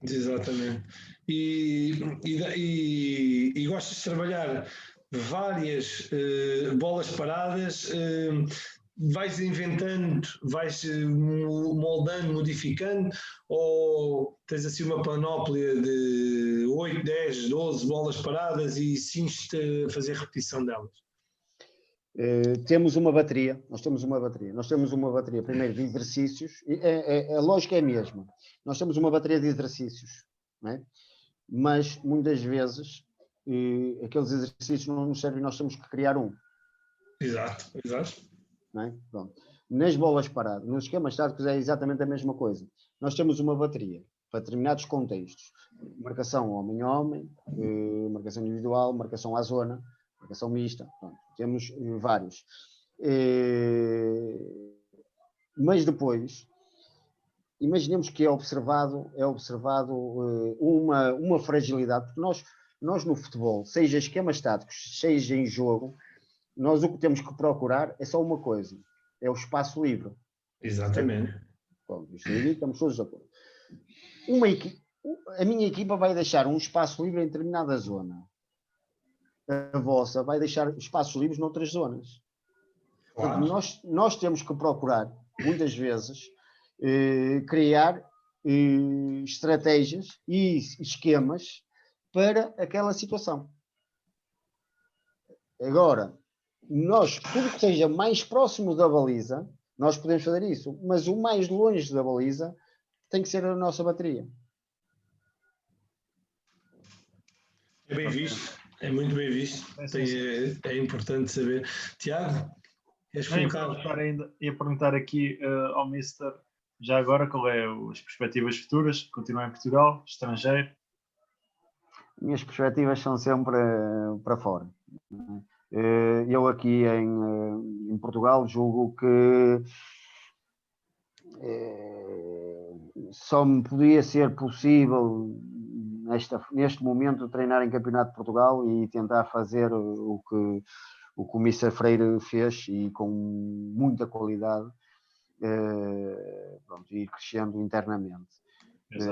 Exatamente. E gostas de trabalhar várias bolas paradas, vais inventando, vais moldando, modificando, ou tens assim uma panóplia de 8, 10, 12 bolas paradas e cinges-te a fazer repetição delas? Nós temos uma bateria primeiro de exercícios, a lógica é a mesma, nós temos uma bateria de exercícios, não é? Mas muitas vezes aqueles exercícios não nos servem, nós temos que criar um. Exato. Não é? Pronto. Nas bolas paradas, nos esquemas táticos é exatamente a mesma coisa, nós temos uma bateria para determinados contextos, marcação homem-homem, marcação individual, marcação à zona, marcação mista, pronto, temos vários. Mas depois, imaginemos que é observado uma fragilidade, porque nós no futebol, seja esquemas táticos, seja em jogo, nós o que temos que procurar é só uma coisa, é o espaço livre. Exatamente. Bom, isto aí estamos todos de acordo. A minha equipa vai deixar um espaço livre em determinada zona. A vossa vai deixar espaços livres noutras zonas. Claro. Portanto, nós temos que procurar, muitas vezes, criar estratégias e esquemas para aquela situação. Agora, nós, tudo que seja mais próximo da baliza, nós podemos fazer isso, mas o mais longe da baliza tem que ser a nossa bateria. É bem visto, é muito bem visto. É importante saber. Tiago, queres colocar? Ia perguntar aqui ao Mister, já agora, qual é as perspectivas futuras? Continuar em Portugal, estrangeiro? Minhas perspectivas são sempre para fora. Eu aqui em Portugal julgo que só me podia ser possível neste momento treinar em Campeonato de Portugal e tentar fazer o que o Mister Freire fez e com muita qualidade, pronto, ir crescendo internamente.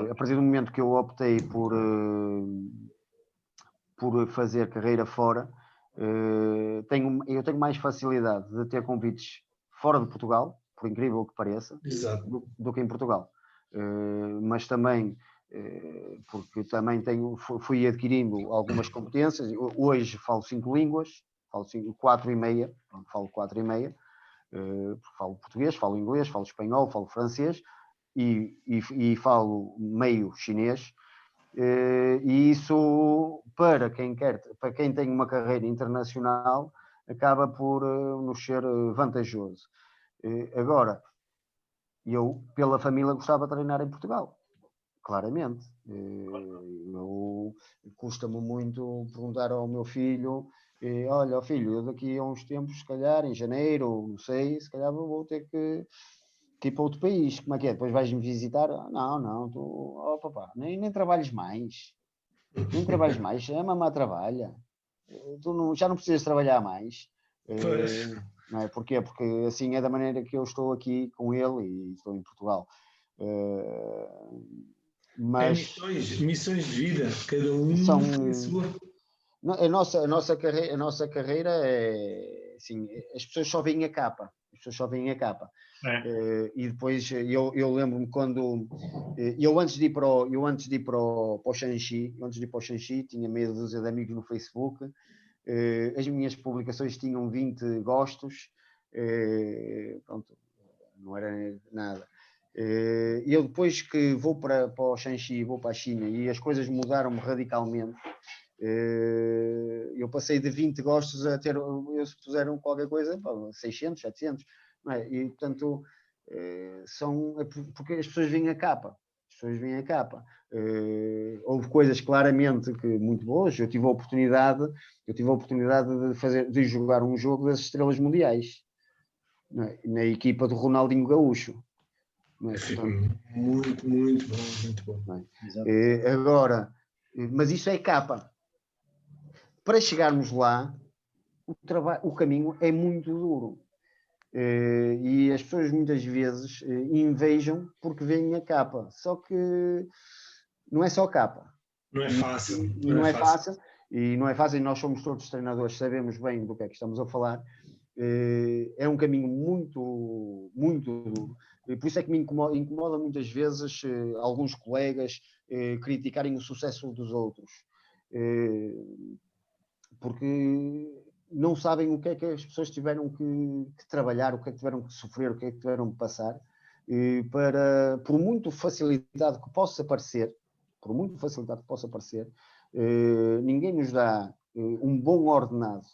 A partir do momento que eu optei por fazer carreira fora, eu tenho mais facilidade de ter convites fora de Portugal, por incrível que pareça, do que em Portugal. Mas também porque também fui adquirindo algumas competências. Hoje falo 5 línguas, falo 4 e meia, falo 4 e meia, falo português, falo inglês, falo espanhol, falo francês e falo meio chinês. E isso, para quem tem uma carreira internacional, acaba por nos ser vantajoso. Agora, eu, pela família, gostava de treinar em Portugal. Claramente. Custa-me muito perguntar ao meu filho, olha, filho, eu daqui a uns tempos, se calhar, em janeiro, não sei, se calhar vou ter que ir para outro país. Como é que é? Depois vais-me visitar? Não, tu, papá, nem trabalhes mais. Nem trabalhes mais, a mamãe trabalha. Tu já não precisas trabalhar mais. Não é? Porquê? Porque assim é da maneira que eu estou aqui com ele e estou em Portugal. Mas missões de vida, cada um tem a sua. A nossa carreira é assim, as pessoas só veem a capa. E depois eu lembro-me quando eu antes de ir para o Shanxi, tinha meia dúzia de amigos no Facebook. As minhas publicações tinham 20 gostos, pronto, não era nada. Eu depois que vou para o Shanxi, vou para a China e as coisas mudaram-me radicalmente. Eu passei de 20 gostos a ter, eles puseram qualquer coisa, 600, 700, não é? E portanto porque as pessoas veem a capa. Houve coisas claramente que muito boas. Eu tive a oportunidade de jogar um jogo das estrelas mundiais, não é? Na equipa do Ronaldinho Gaúcho. Não é? Portanto, muito bom. Não é? Agora, mas isso é capa. Para chegarmos lá, o caminho é muito duro. E as pessoas muitas vezes invejam porque veem a capa. Só que não é só capa. Não é fácil. Não é fácil. E não é fácil. E nós somos todos treinadores, sabemos bem do que é que estamos a falar. É um caminho muito, muito duro. Por isso é que me incomoda muitas vezes alguns colegas criticarem o sucesso dos outros. Porque não sabem o que é que as pessoas tiveram que trabalhar, o que é que tiveram que sofrer, o que é que tiveram que passar, por muito facilidade que possa parecer, ninguém nos dá um bom ordenado,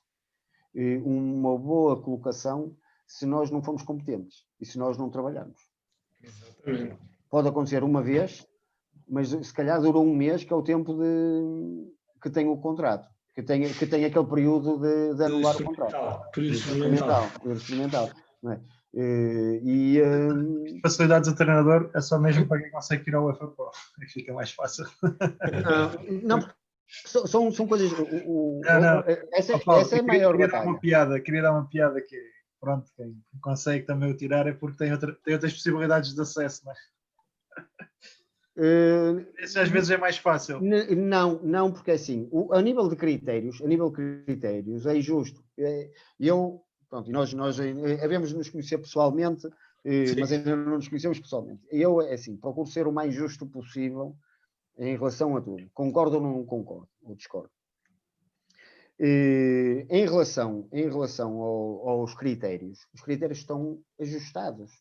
uma boa colocação, se nós não formos competentes e se nós não trabalharmos. Exatamente. Pode acontecer uma vez, mas se calhar durou um mês, que é o tempo que tem o contrato. Que tem aquele período de anular o contrato. Período experimental. Não é? Facilidades do treinador é só mesmo para quem consegue tirar o UFAPO. Fica mais fácil. Não, são coisas. Paulo, essa é a maior batalha. Queria dar uma piada que, pronto, quem consegue também o tirar é porque tem outras possibilidades de acesso, não é? Esse às vezes é mais fácil. Não, porque assim, a nível de critérios é injusto. Pronto, nós havemos de nos conhecer pessoalmente, mas ainda não nos conhecemos pessoalmente. Eu, assim, procuro ser o mais justo possível em relação a tudo. Concordo ou não concordo, ou discordo. Em relação aos critérios, os critérios estão ajustados.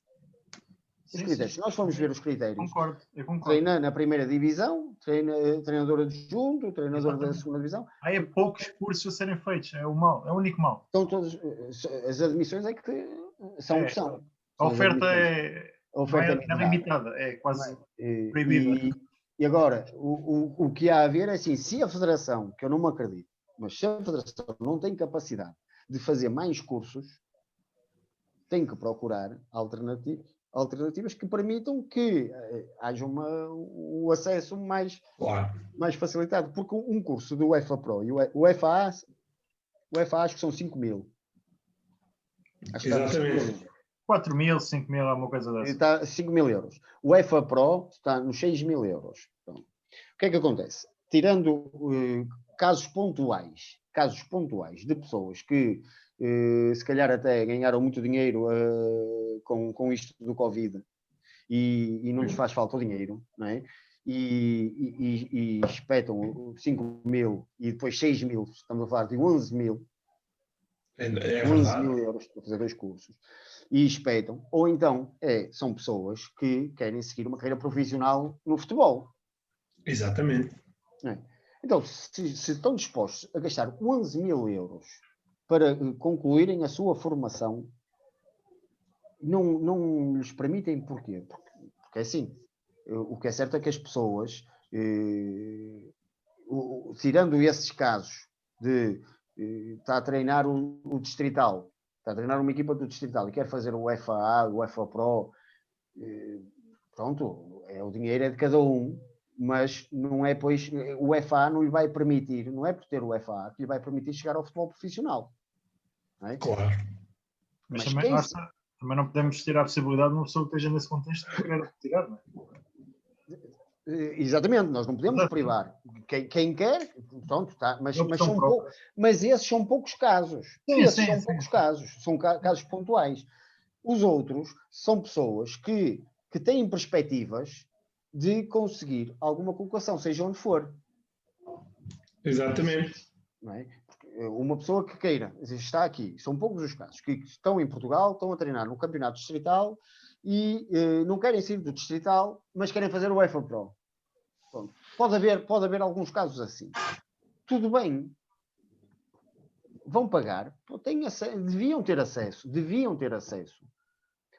Os critérios, se nós formos ver os critérios, eu concordo. treina na primeira divisão, treinador adjunto, treinador da segunda divisão. Há poucos cursos a serem feitos, é o único mal. Estão todos, as admissões é que são o que são. A oferta é limitada, é quase proibida. E agora, o que há a ver é assim, se a Federação, que eu não me acredito, mas se a Federação não tem capacidade de fazer mais cursos, tem que procurar alternativas que permitam que haja o acesso mais facilitado. Porque um curso do UEFA Pro e o UEFA acho que são 5 mil. Exatamente. 4 mil, 5 mil, alguma coisa dessa. Está 5 mil euros. O UEFA Pro está nos 6 mil euros. Então, o que é que acontece? Tirando casos pontuais de pessoas que se calhar até ganharam muito dinheiro com isto do Covid e não lhes faz falta o dinheiro, não é? E espetam 5 mil e depois 6 mil, estamos a falar de 11 mil. 11 mil euros para fazer 2 cursos e espetam, ou então são pessoas que querem seguir uma carreira profissional no futebol. Exatamente. Então, se estão dispostos a gastar 11 mil euros para concluírem a sua formação, não lhes permitem. Porquê? Porque assim, o que é certo é que as pessoas, tirando esses casos de está a treinar o Distrital, está a treinar uma equipa do Distrital e quer fazer o UEFA A, o UEFA Pro, pronto, o dinheiro é de cada um, mas não é, pois, o UEFA A não lhe vai permitir, não é por ter o UEFA A que lhe vai permitir chegar ao futebol profissional. Não é? Claro. Mas também não podemos tirar a possibilidade de uma pessoa que esteja nesse contexto de querer retirar, não é? Exatamente, nós não podemos privar. Quem quer, pronto, tá, mas esses são poucos casos. São casos pontuais. Os outros são pessoas que têm perspectivas de conseguir alguma colocação, seja onde for. Exatamente. Não é? Uma pessoa que queira, está aqui, são poucos os casos, que estão em Portugal, estão a treinar no campeonato distrital e não querem sair do distrital, mas querem fazer o UEFA Pro. Pronto. Pode haver alguns casos assim. Tudo bem. Vão pagar, deviam ter acesso.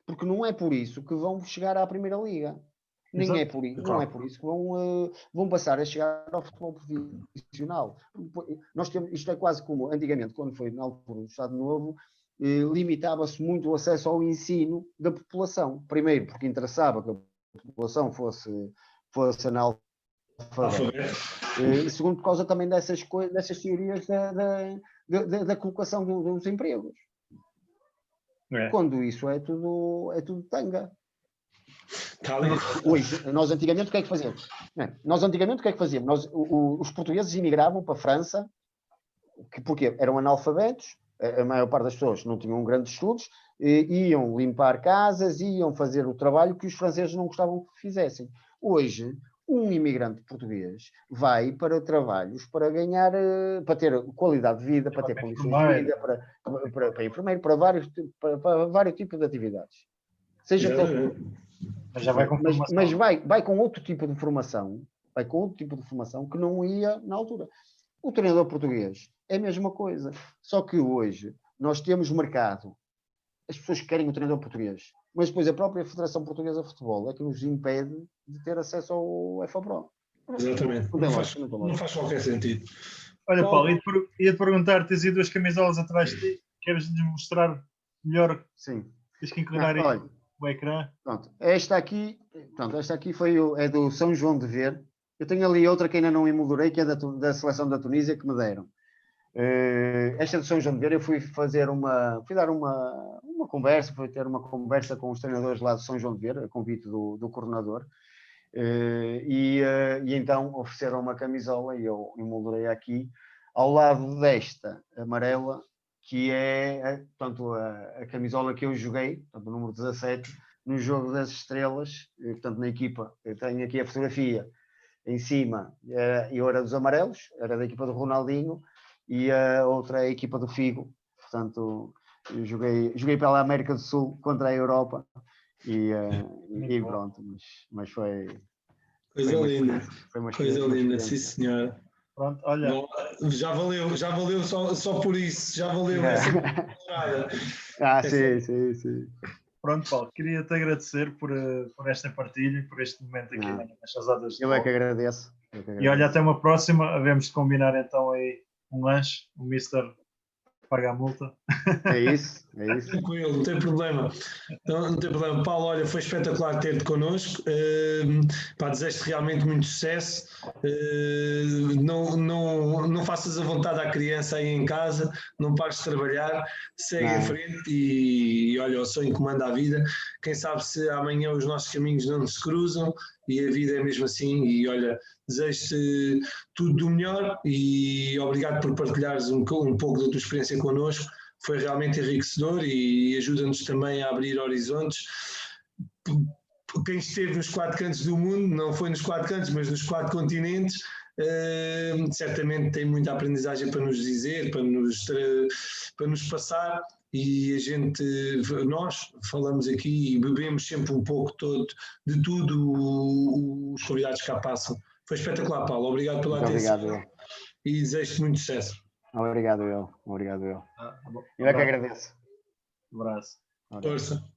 Porque não é por isso que vão chegar à Primeira Liga. Não é por isso que vão passar a chegar ao futebol profissional. Nós temos, isto é quase como antigamente, quando foi na altura do Estado Novo, limitava-se muito o acesso ao ensino da população. Primeiro, porque interessava que a população fosse analfabeta. E segundo, por causa também dessas teorias da colocação dos empregos. Quando isso é tudo tanga. Hoje, nós antigamente o que é que fazíamos? Os portugueses imigravam para a França, porque eram analfabetos, a maior parte das pessoas não tinham grandes estudos, iam limpar casas, iam fazer o trabalho que os franceses não gostavam que fizessem. Hoje, um imigrante português vai para trabalhos para ganhar, para ter qualidade de vida, para ter condições de vida, para enfermeiro, para vários tipos de atividades. Seja mas vai com outro tipo de formação, que não ia na altura. O treinador português é a mesma coisa, só que hoje nós temos mercado. As pessoas querem o treinador português, mas depois a própria Federação Portuguesa de Futebol é que nos impede de ter acesso ao UEFA Pro. Exatamente. Não faz qualquer sentido. Olha, Paulo, ia-te perguntar, tens aí 2 camisolas atrás de ti, queres-nos mostrar melhor? Sim. Tens que inclinar aí o ecrã. Pronto, esta aqui é do São João de Ver. Eu tenho ali outra que ainda não emoldurei, que é da seleção da Tunísia, que me deram. Esta de São João de Ver, eu fui dar uma conversa, fui ter uma conversa com os treinadores lá de São João de Ver, a convite do coordenador, e então ofereceram uma camisola e eu emoldurei aqui, ao lado desta amarela, que é portanto, a camisola que eu joguei, portanto, o número 17, no jogo das estrelas, portanto, na equipa. Eu tenho aqui a fotografia em cima, eu era dos amarelos, era da equipa do Ronaldinho, e a outra é a equipa do Figo. Portanto, eu joguei pela América do Sul contra a Europa e pronto, mas foi Coisa linda, coisa linda, sim experiência. senhora. Pronto, olha. Bom, já valeu só por isso, já valeu essa temporada. Sim. Pronto, Paulo, queria-te agradecer por esta partilha e por este momento aqui nas Chazadas de Eu Bola. é que agradeço. E olha, até uma próxima, havemos de combinar então aí um lanche, o Mister paga a multa. É isso. Tranquilo, não tem problema. Não tem problema. Paulo, olha, foi espetacular ter-te connosco. Desejo-te realmente muito sucesso. Não faças a vontade à criança aí em casa, não pares de trabalhar, segue em frente e olha, o sonho comanda a vida. Quem sabe se amanhã os nossos caminhos não se cruzam e a vida é mesmo assim. E olha, desejo-te tudo do melhor e obrigado por partilhares um pouco da tua experiência connosco. Foi realmente enriquecedor e ajuda-nos também a abrir horizontes. Quem esteve nos 4 cantos do mundo, não foi nos 4 cantos, mas nos 4 continentes, certamente tem muita aprendizagem para nos dizer, para nos passar, e nós falamos aqui e bebemos sempre um pouco de tudo os convidados que cá passam. Foi espetacular, Paulo. Obrigado pela atenção. Obrigado, e desejo-te muito sucesso. Obrigado eu. Eu é que agradeço. Um abraço. Força.